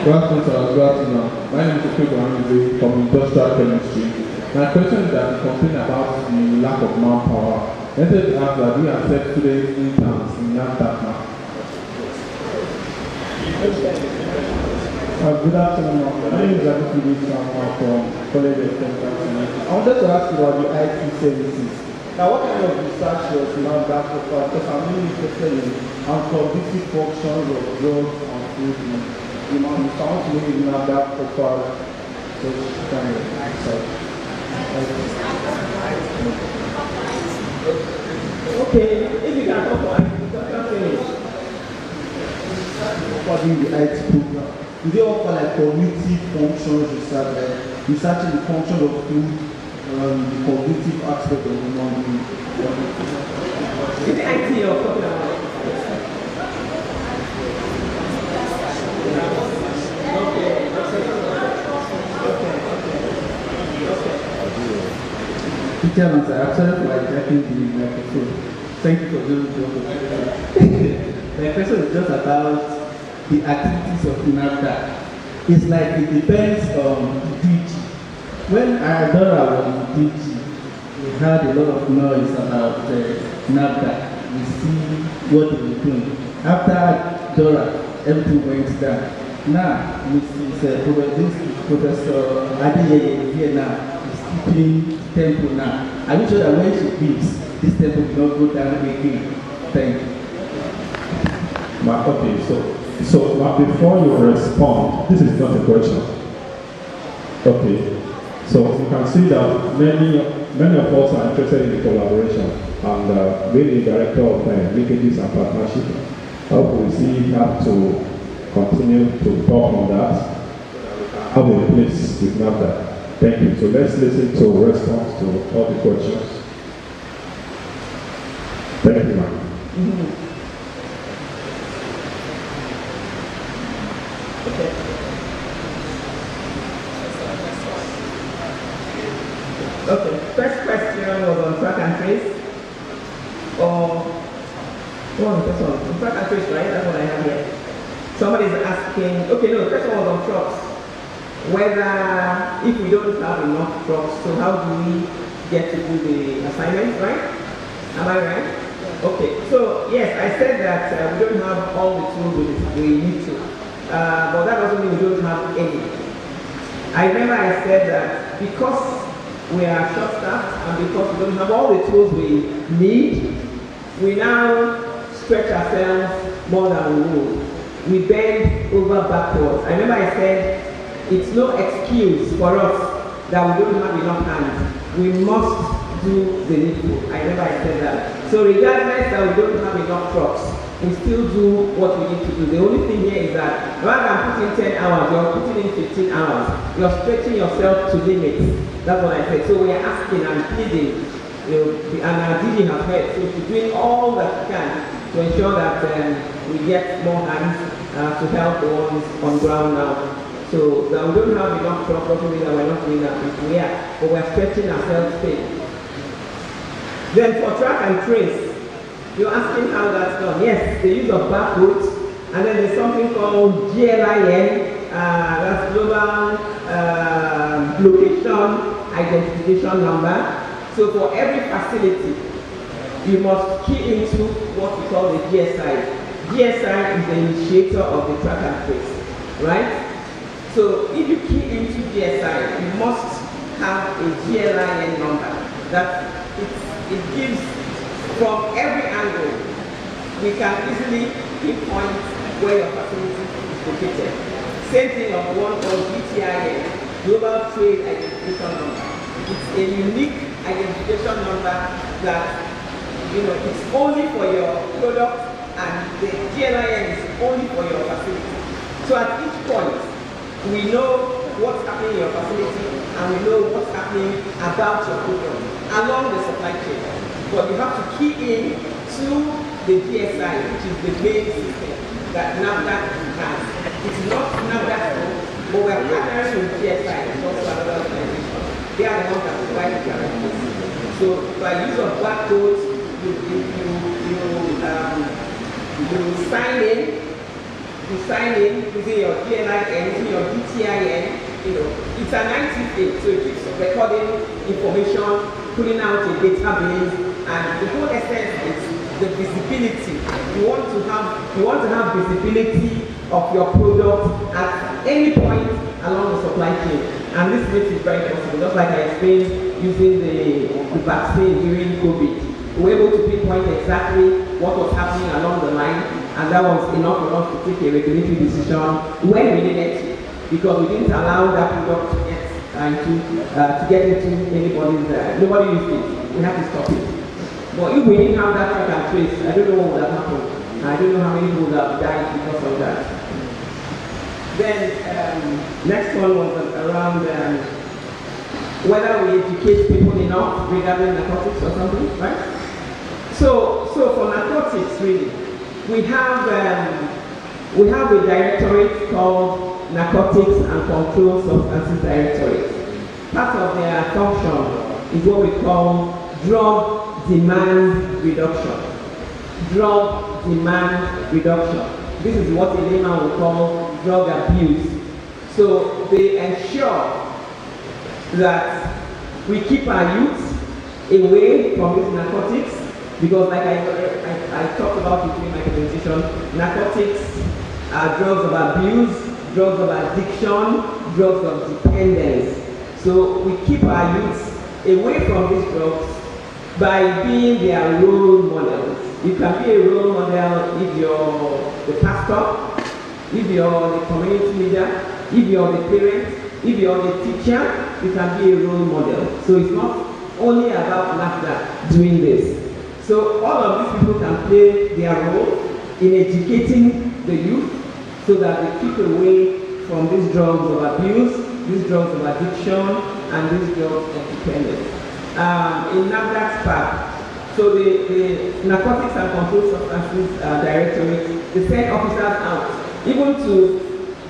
Good afternoon. My name is Okego Amize from Industrial Chemistry. My question is that you complain about the lack of manpower. Let us ask that we accept students interns in NAFDAC now. Good afternoon. My name is Abdul from College of Chemical Science. I wanted to ask you about the IT services. Now, what kind of research was NAFDAC for? Because I'm really interested in unproductive functions of drugs and food. You know, I want to know if NAFDAC for such kind of research. Okay, if you can talk about it, you can finish. According the IT program, do they offer like cognitive functions research, like researching the function of food, the cognitive aspect of human being? Is it IT you're talking about? Teacher, I actually like hacking the microphone. Thank you for doing the opportunity. My question is just about the activities of NAFDAC. It's like it depends on the DG. When Adora was the DG, we had a lot of noise about NAFDAC. We see what they were doing. After Dora, everything went down. Now, Professor Adeyeye here now is keeping tempo now. Are you sure that when she leaves, this tempo will not go down again? Thank you. Okay, so So before you respond, this is not a question. Okay. So you can see that many of us are interested in the collaboration, and being the director of linkages and partnership, I hope we see have to continue to talk on that. Have a place with NAFDAC. Thank you. So let's listen to response to all the questions. Thank you, ma'am. Okay, first question was on track and trace. Or what was the first one? Track and trace, right? That's what I have here. Somebody's asking, okay, no, the first one was on trucks. Whether, if we don't have enough trucks, so how do we get to do the assignment, right? Am I right? Okay, so yes, I said that we don't have all the tools we need to. But that doesn't mean we don't have any. I remember I said that because we are short-staffed and because we don't have all the tools we need, we now stretch ourselves more than we would. We bend over backwards. I remember I said it's no excuse for us that we don't have enough hands. We must do the needful. I remember I said that. So regardless that we don't have enough trucks, we still do what we need to do. The only thing here is that rather than putting 10 hours, you're putting in 15 hours. You're stretching yourself to limits. That's what I said. So we are asking and pleading, and our DG has heard. So she's doing all that she can to ensure that we get more hands to help the ones on ground now. So that we don't have enough trucks doesn't mean that we're not doing that. We are, but we're stretching ourselves thin. Then for track and trace, you're asking how that's done. Yes, the use of barcodes, and then there's something called GLIN, that's Global Location Identification Number. So for every facility, you must key into what we call the GSI. GSI is the initiator of the track and trace, right? So if you key into GSI, you must have a GLIN number. That it gives from every angle. We can easily pinpoint where your facility is located. Same thing of one called GTIN, Global Trade Identification Number. It's a unique identification number that it's only for your product, and the GLIN is only for your facility. So at each point, we know what's happening in your facility and we know what's happening about your product along the supply chain. But you have to key in to the GSI, which is the main system that NAFDAC has. It's not NAFDAC, but we're partnering with GSI, it's also another organization. They are the ones that provide the guarantees. So by use of barcodes, you sign in using your GLIN, using your GTIN. It's an IT thing, so it keeps recording information, pulling out a database, and the whole essence is the visibility. You want to have visibility of your product at any point along the supply chain, and this makes it very possible. Just like I explained using the vaccine during COVID. We were able to pinpoint exactly what was happening along the line, and that was enough for us to take a regulatory decision when we needed to, because we didn't allow that product to get into anybody's. Nobody used it. We had to stop it. But if we didn't have that track and trace, I don't know what would have happened. I don't know how many people would have died because of that. Then next one was around whether we educate people enough regarding narcotics or something, right? So for narcotics, really, we have a directorate called Narcotics and Controlled Substances Directorate. Part of their function is what we call drug demand reduction. Drug demand reduction. This is what a layman would call drug abuse. So they ensure that we keep our youth away from these narcotics, because like I talked about it during my presentation, narcotics are drugs of abuse, drugs of addiction, drugs of dependence. So we keep our youths away from these drugs by being their role models. You can be a role model if you're the pastor, If you're the community leader, if you're the parent, if you're the teacher, you can be a role model. So it's not only about NAFDAC doing this. So all of these people can play their role in educating the youth so that they keep away from these drugs of abuse, these drugs of addiction, and these drugs of dependence. In NAFDAC's part, so the Narcotics and Controlled Substances Directorate, they send officers out, even to,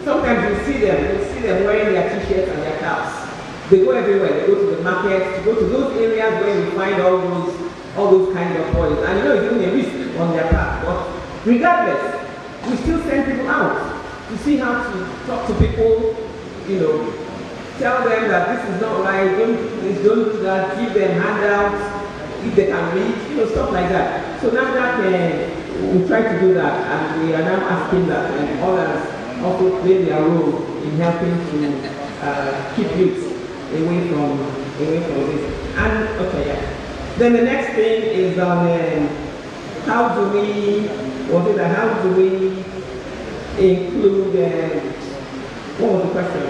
sometimes you see them wearing their t-shirts and their caps. They go everywhere, they go to the market, to go to those areas where we find all those kinds of boys. And you know it's only a risk on their part, but regardless, we still send people out to see how to talk to people, you know, tell them that this is not right, don't do that, give them handouts, if they can read, you know, stuff like that. So now that we try to do that, and we are now asking that others also play their role in helping to keep youth away from this. And okay, yeah. Then the next thing is on how do we include, what was the question?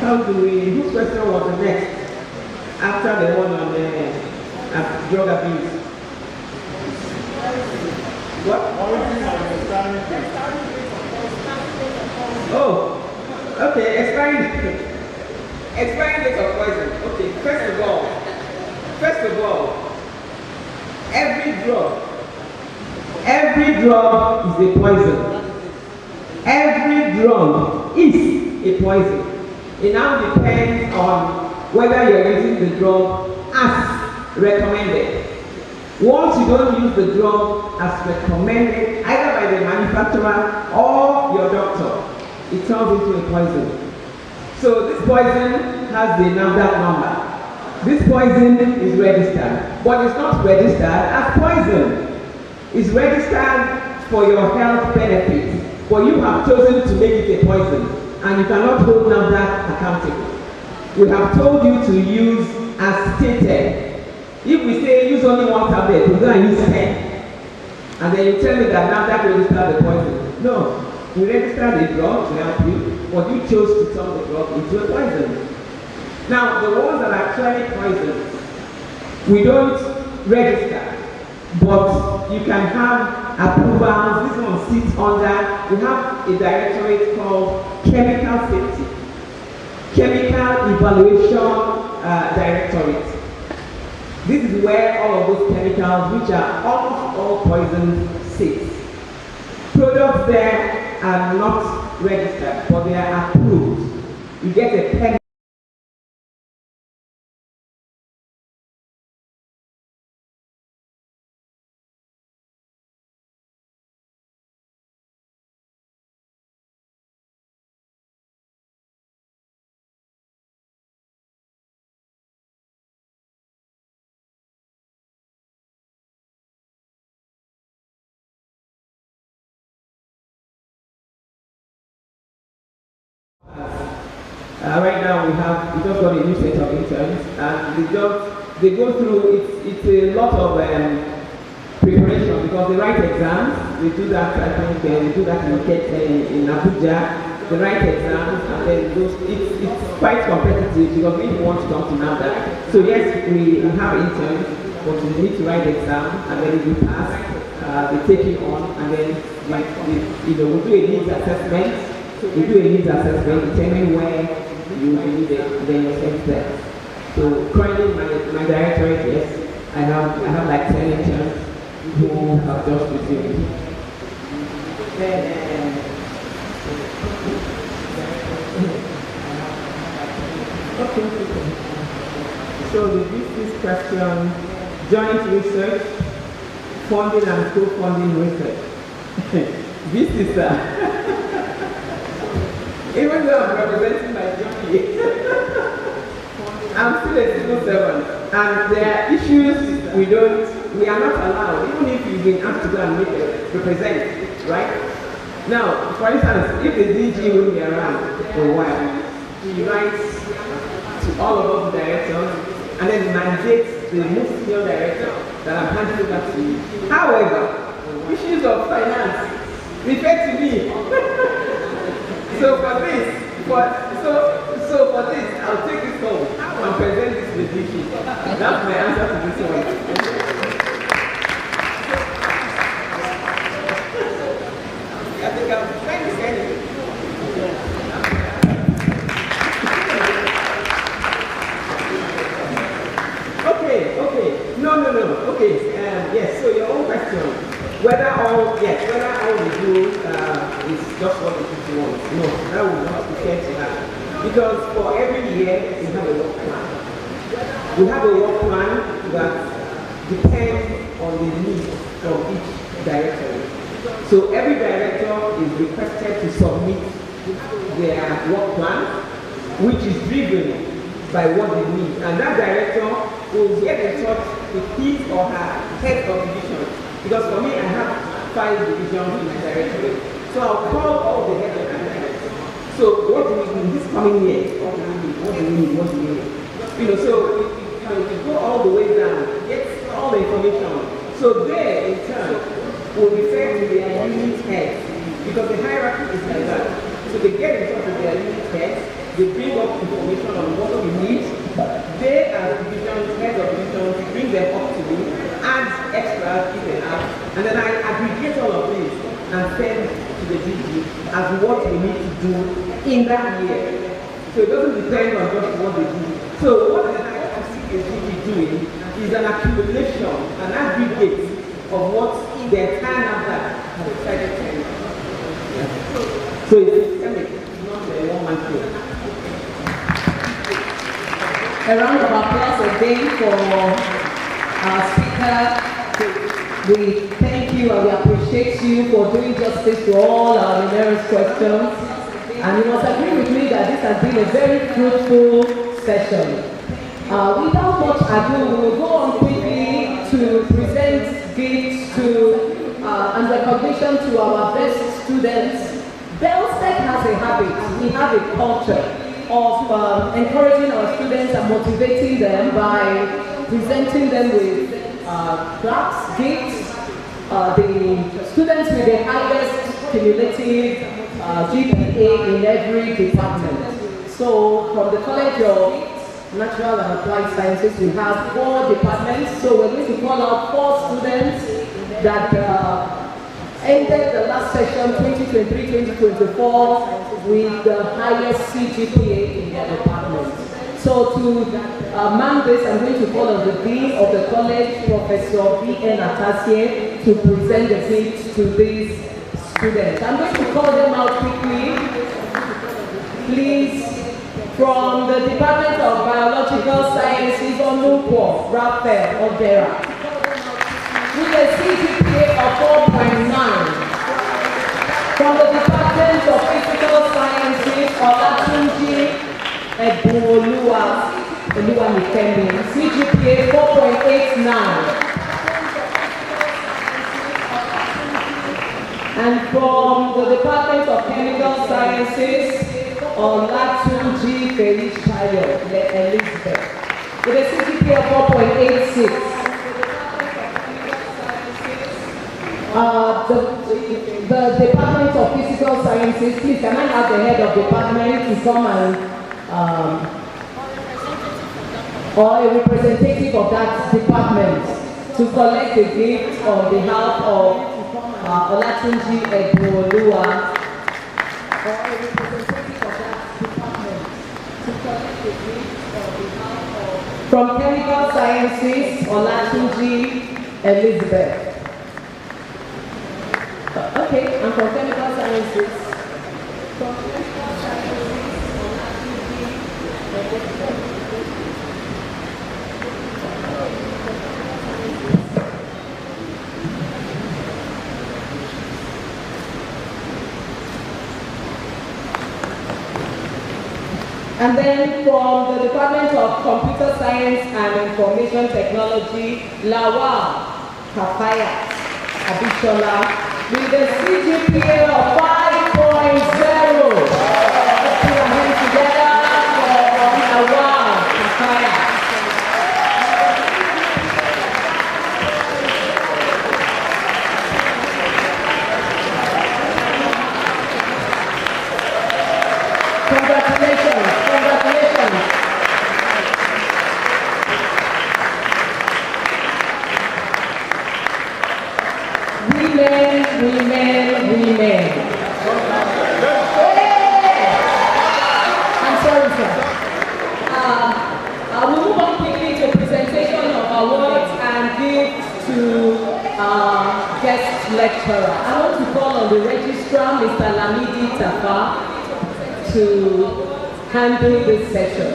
Whose question was the next after the one on drug abuse? What? Oh, okay, expiring date of poison. Okay, first of all, every drug is a poison. Every drug is a poison. It now depends on whether you're using the drug as recommended. Once you don't use the drug as recommended, either by the manufacturer or your doctor, it turns into a poison. So this poison has the NAFDAC number. This poison is registered, but it's not registered as poison. It's registered for your health benefits, but you have chosen to make it a poison, and you cannot hold NAFDAC accountable. We have told you to use as stated. If we say use only one tablet, we're going to use 10. And then you tell me that NAFDAC registered the poison. No, we registered the drug to help you, but you chose to turn the drug into a poison. Now, the ones that are actually poisons, we don't register, but you can have approvals. This one sits under, we have a directorate called Chemical Safety, Chemical Evaluation Directorate. This is where all of those chemicals, which are almost all poisons, sit. Products there are not registered, but they are approved. You get a pen. Right now we just got a new set of interns, and they go through, it's a lot of preparation because they write exams. They do that, I think they do that in Abuja. They write exams, and then it's quite competitive because we want to come to NAFDAC. So yes, we have interns, but we need to write exams, and then if we pass, they take it on, and then we do a needs assessment. We do a needs assessment, determine where you need it, then you send there. So currently my directorate, yes, I have like 10 interns who have just resumed. Then okay. So this question, joint research, funding and co-funding research. This is even though I'm representing my jockey, I'm still a civil servant, and there are issues we are not allowed, even if you've been asked to go and represent, right? Now, for instance, if the DG will be around for a while, he writes to all of us directors, and then mandates the most senior director that I'm handing over to you. However, issues of finance refer to me. So for this, I'll take this home and present this with you. That's my answer to this one. I think I'm trying to say it. Okay. No. Okay, yes, so your own question. Whether all we do is just what the people want. No, that will not be fair to that. Because for every year, we have a work plan. We have a work plan that depends on the needs from each director. So every director is requested to submit their work plan, which is driven by what they need. And that director will get in touch with his or her head of division. Because for me, I have 5 divisions in my directorate. So I'll call all the heads of divisions. So what do we need this coming year? What do we need? So we go all the way down, get all the information. So they, in turn, will refer to their unit heads. Because the hierarchy is like that. So they get in touch with their unit heads, they bring up information on what we need. They, as division, heads of divisions, bring them up to me, add extras if they have, and then I aggregate all of this and send to the DG as what we need to do in that year. So it doesn't depend on just what they do. So what the IFC is really doing is an accumulation, an aggregate of what the entire number has decided to do. So it's systemic, not a one-man show. A round of applause again for our speaker. We thank you and we appreciate you for doing justice to all our numerous questions. And you must agree with me that this has been a very fruitful session. Without much ado, we will go on quickly to present gifts and recognition to our best students. Belstec has a habit, we have a culture of encouraging our students and motivating them by presenting them with plaques, gifts, the students with the highest cumulative GPA in every department. So from the College of Natural and Applied Sciences, we have 4 departments. So we're going to call out 4 students that ended the last session 2023-2024 with the highest CGPA in their department. So to man this, I'm going to call on the Dean of the College, Professor B.N. Atasie, to present the gifts to these students. I'm going to call them out quickly. Please, from the Department of Biological Sciences, Onupo Raphael Odera, with a CGPA of 4.9. From the Department of Physical Sciences, Olatunji Ebuoluwa Nikemi, CGPA 4.89. And from the Department of Chemical Sciences, Olatunji Felichayo Elizabeth, with a CGPA of 4.86. The Department of Physical Sciences, please can I have the head of department to come and, or a representative of that department to collect the gift on behalf of Olatunji Ebuoluwa, or a representative of that department to collect the gift on behalf of, from Chemical Sciences, Olatunji Elizabeth. Okay, and from Chemical Sciences, and then from the Department of Computer Science and Information Technology, Lawal Kafayat Abishola, with a CGPA of 5.0. Let's put our hands together for Lawal Kafayat. move on quickly to presentation of awards and gifts to guest lecturer. I want to call on the registrar, Mr. Lamidi Tafa, to handle this session.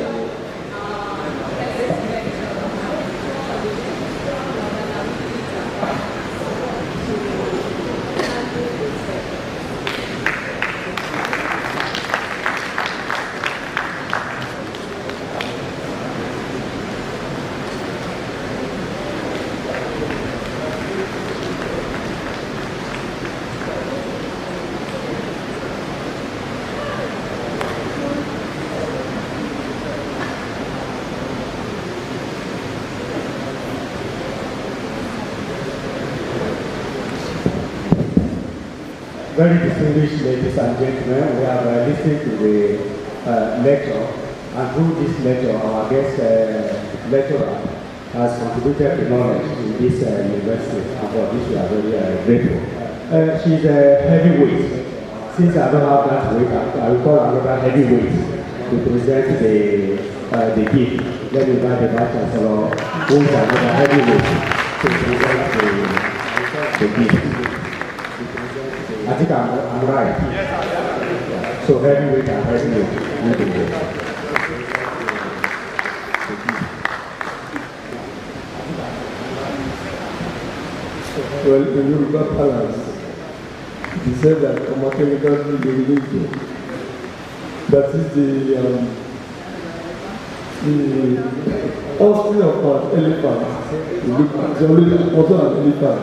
Very distinguished ladies and gentlemen, we have listened to the lecture, and through this lecture, our guest lecturer has contributed to knowledge in this university, and for this we are very grateful. She's a heavyweight. Since I don't have that weight, I will call another heavyweight to present the gift. Let me invite the Vice Chancellor, who is another heavyweight, to present the gift. I think I'm right. Yes, so heavyweight and heavyweight. Well, in Yoruba Palace, he said that Omakemika is the religion. That is the offspring of an elephant. It's always also an elephant.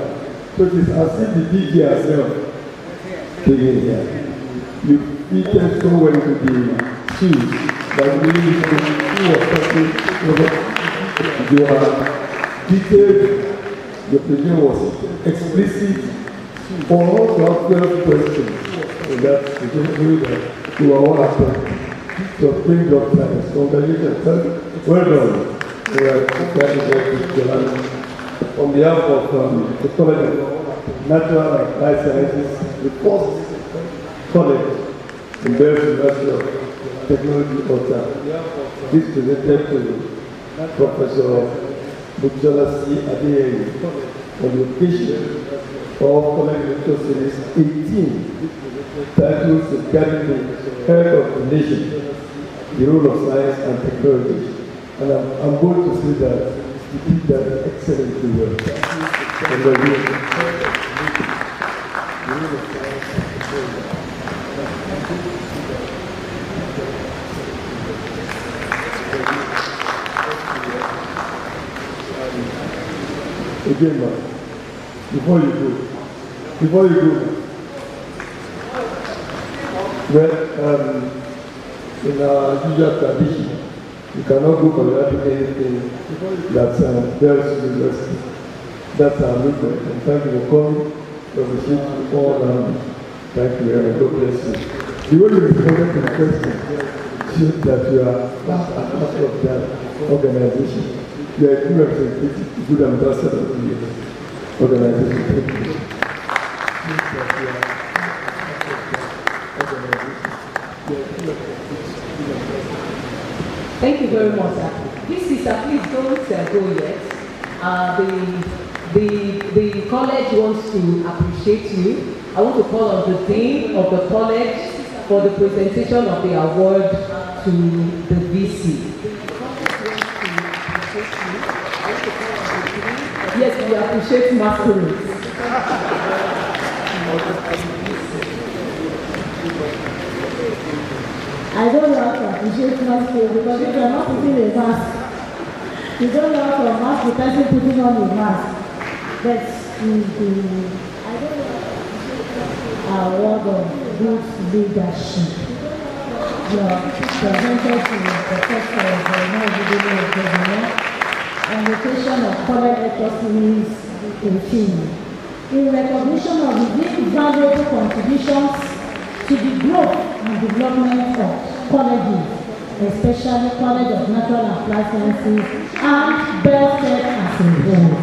So it is as if the DJ herself. Here. You fitted so well to the shoes that really you are detailed, your presentation was explicit for all to have 12 questions. And that you are all after. So bring your time. Congratulations. Well done. On behalf of the College of Natural and Life Sciences, the first college in Bells University of Technology, Ota. This presented to Professor Bujola C. Adeyemi on the occasion of College Lecture Series 18, titled Safeguarding the Health of the Nation, the Role of Science and Technology. And I'm going to say that you did that excellently well. Again, man, before you go, well, in our usual tradition, you cannot go for anything that's Bells University. That's our movement. And thank you for coming. Appreciate you all around. Thank you and God bless you. The way you responded to the question shows that you are part and parcel of that organization. You are a good representative, good ambassador of the organization. Thank you very much, sir. Please, sister, please don't go yet. The college wants to appreciate you. I want to call on the dean of the college for the presentation of the award to the VC. Yes, we appreciate masquerades. I don't know how to appreciate masquerade because if you are not putting a mask, you don't know how to mask the person putting on a mask. That's I don't know how to award of good leadership. You are presented to the Professor of on the occasion of College Lecture Series 18. In recognition of the invaluable contributions to the growth and development of colleges, especially College of Natural and Applied Sciences and Bells as a whole.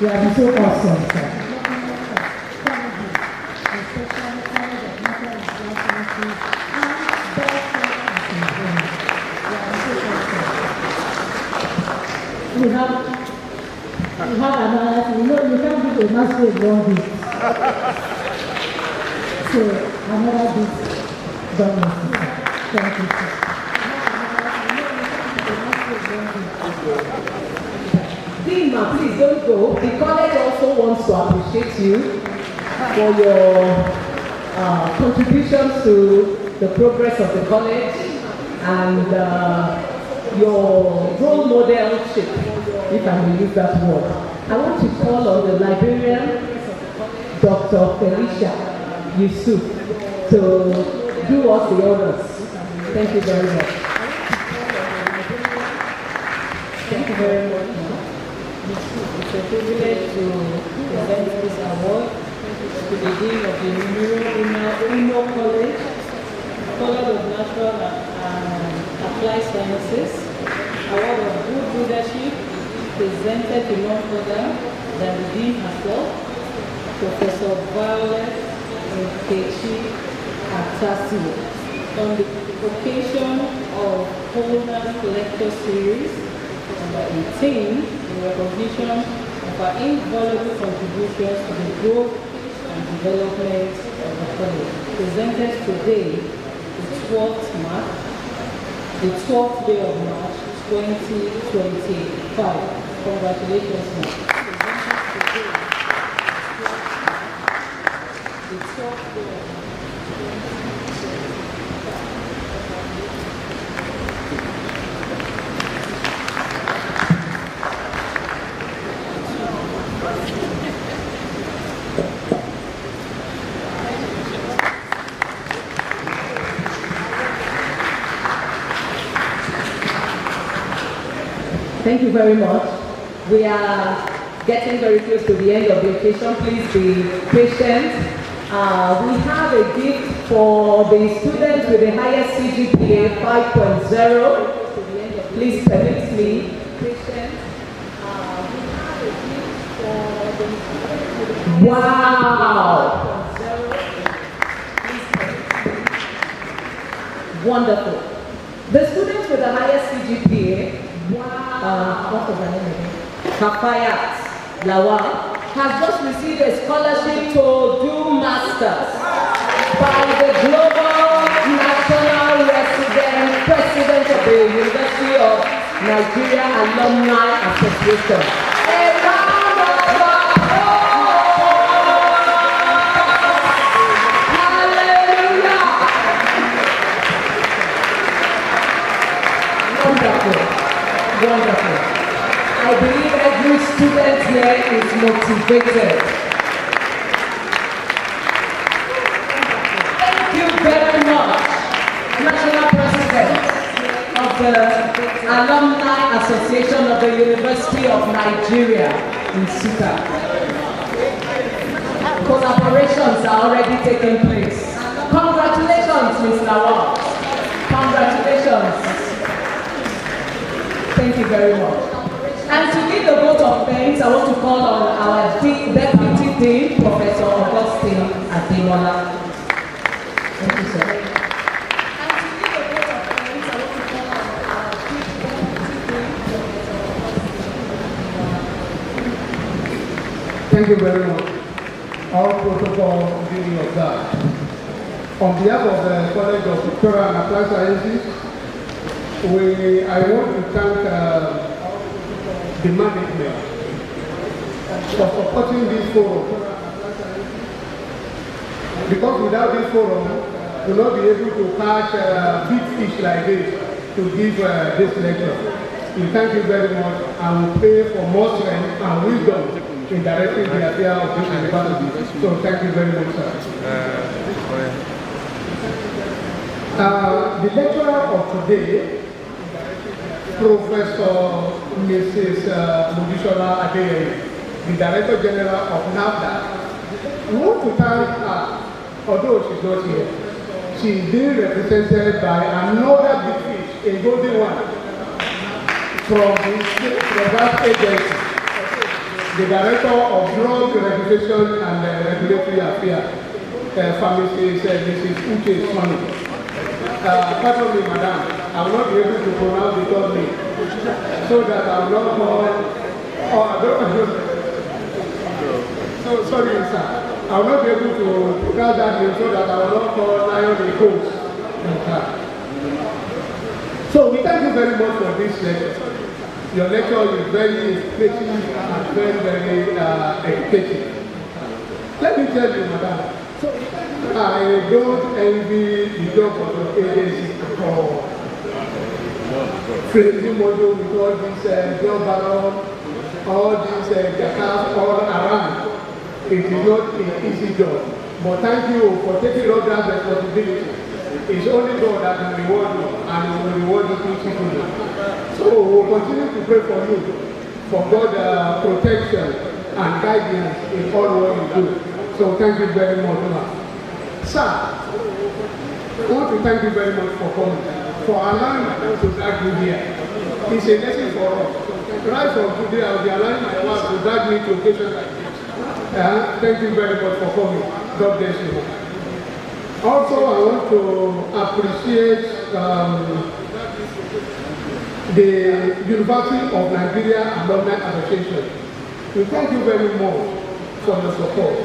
You are so awesome, sir. we have another thing. You know, you can't give a masquerade one gift. So, another gift done. Thank you. Dima, please don't go. The college also wants to appreciate you for your contributions to the progress of the college and your role modelship, if I may use that word. I want to call on the librarian, Dr. Felicia Yusuf, to do us the honors. Thank you very much. Thank you very much. It's a privilege to present this award to the Dean of the Uno College, College of Natural and Applied Sciences. Award of Good Leadership presented to none other than the Dean herself, Professor Violet Nkechi Atasi, on the occasion of Holders Lecture Series number 18, in recognition of our invaluable contributions to the growth and development of the college. Presented today, the 12th day of March 2025. Congratulations, ma'am. The 12th day of March. Thank you very much. We are getting very close to the end of the occasion. Please be patient. We have a gift for the students with the highest CGPA 5.0. Please permit me. Wow! Wonderful. The students with the highest CGPA, what was her name again? Kafayat Lawal, has just received a scholarship to do masters by the Global National Resident President of the University of Nigeria Alumni Association. A round of Hallelujah! Wonderful. Wonderful. I believe every student here is motivated. Thank you very much, National President of the Alumni Association of the University of Nigeria in Suka. Collaborations are already taking place. Congratulations, Ms. Lawal. Congratulations. Thank you very much. And to give the vote of thanks, I want to call on our Deputy Dean, Professor Augustine Ademola. Thank you, sir. And to give the vote of thanks, I want to call on our Deputy Dean, Professor Augustine. Thank you very much. All protocol being observed. On behalf of the College of Doctoral and Applied Sciences, I want to thank the management for supporting this forum. Because without this forum, we'll not be able to catch big fish like this to give this lecture. We thank you very much and we pray for more strength and wisdom in directing the affair of this university. So thank you very much, sir. The lecturer of today, Professor Mrs. Mojisola Adeyemi, the Director General of NAFDA. We want to thank her, although she's not here. She's being represented by another big fish, a golden one, from that agency, the Director of Drug Regulation and Regulatory Affairs, Mrs. Uche Swami. Pardon me, madam, I will not be able to pronounce the third name. So so that I will not call, so sorry, sir. I will not be able to pronounce that name so that I will not call Lion a coach. So we thank you very much for this lecture. Your lecture is very inspirational and very educative. Let me tell you, madam, I don't envy the job of your agency at all. Friendly model with all these job baron, all these jackass all around. It is not an easy job. But thank you for taking on that responsibility. It's only God that can reward you, and He will reward you beautifully. So we will continue to pray for you, for God's protection and guidance in all what you do. So thank you very much. Sir, I want to thank you very much for coming, for allowing my wife to drag you here. It's a lesson for us. Right from today, I will be allowing my wife to drag me to occasions like this. Thank you very much for coming. God bless you. Also, I want to appreciate the University of Nigeria Alumni Association. We thank you very much for your support.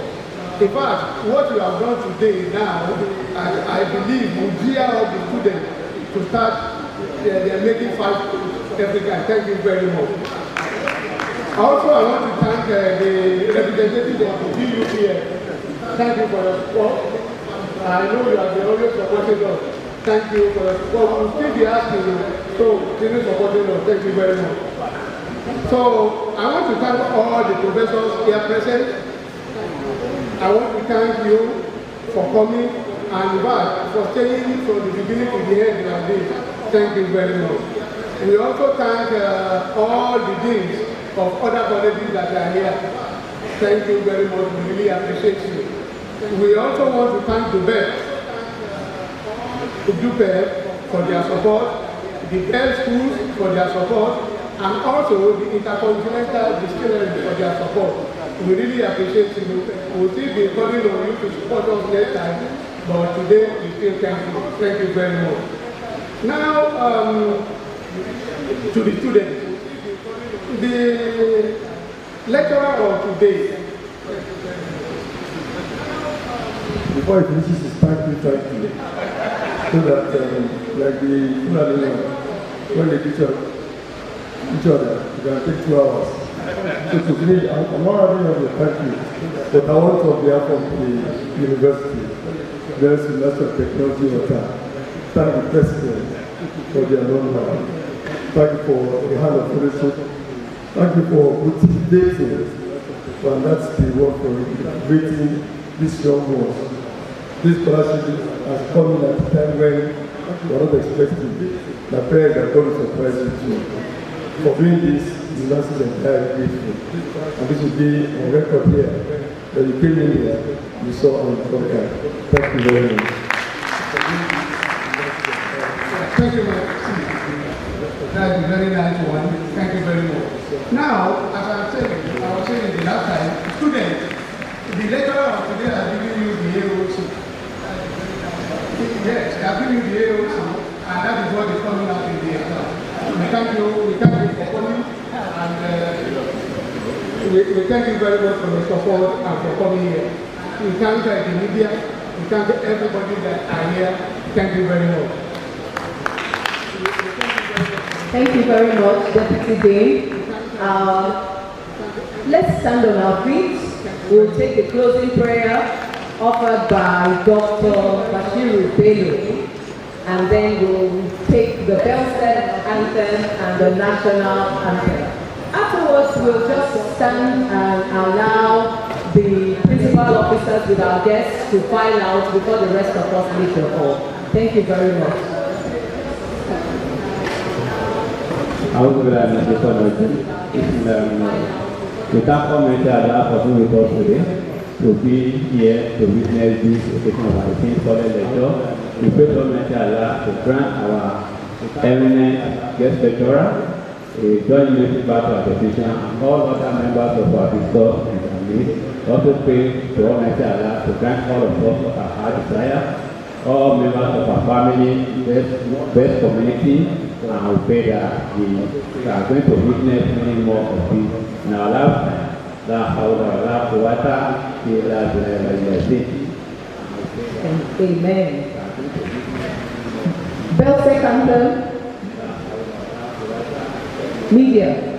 In fact, what you have done today now, I believe will gear up the students to start their making fight every time. Thank you very much. Also, I want to thank the representative of the DUPF. Thank you for your support. I know you have been always supporting us. Thank you for your support. We will still be asking you, so continue supporting us. Thank you very much. So, I want to thank all the professors here present. I want to thank you for coming and for staying from the beginning to the end of this. Thank you very much. We also thank all the deans of other colleges that are here. Thank you very much. We really appreciate you. We also want to thank the DUPEF for their support, the Bell schools for their support, and also the Intercontinental Distillery for their support. We really appreciate you. We'll still be calling on you to support us next time, but today we still thank you. Thank you very much. Now, to the students. The lecturer of today. Before he finishes his thank you, so that like the when they teach each other, you can take 2 hours. So today, I'm not having a thank you, but I want to, on behalf of the university, there's a lot of technology thank the president for the alumni. Thank you for the hand of fellowship. Thank you for motivating, and that's the work for creating this young ones. This scholarship has come in at a time when we're not expecting. The parents are going to surprise you. For doing this, the university is entirely grateful. And this will be on record here. That you came in here, you saw and conquered. Thank you very much. Thank you very much. That's a very nice one. Thank you very much. Now, as I was saying the last time, students, the lecturer of today has given you the AOC. Yes, they have given you the AOC, and that is what is coming out in the exam. We thank you for coming, and we thank you very much for your support and for coming here. We thank the media, we thank everybody that are here. Thank you very much. Thank you very much, Deputy Dean. Let's stand on our feet. We'll take the closing prayer offered by Dr. Bashiru Bello, and then we'll take the Belstead anthem and the national anthem. Afterwards, we'll just stand and allow the principal officers with our guests to file out before the rest of us leave the hall. Thank you very much. We thank Almighty Allah for being with us today, to be here to witness this occasion of our 18th college lecture. We pray to Almighty Allah to grant our eminent guest lecturer a joint unity back to our petition, and all other members of our discourse and families. Also pray to Almighty Allah to grant all of us what our heart desire, all members of our family, best community, And we pray that we are going to witness many more of this in our lifetime. Amen. Bell second. Media.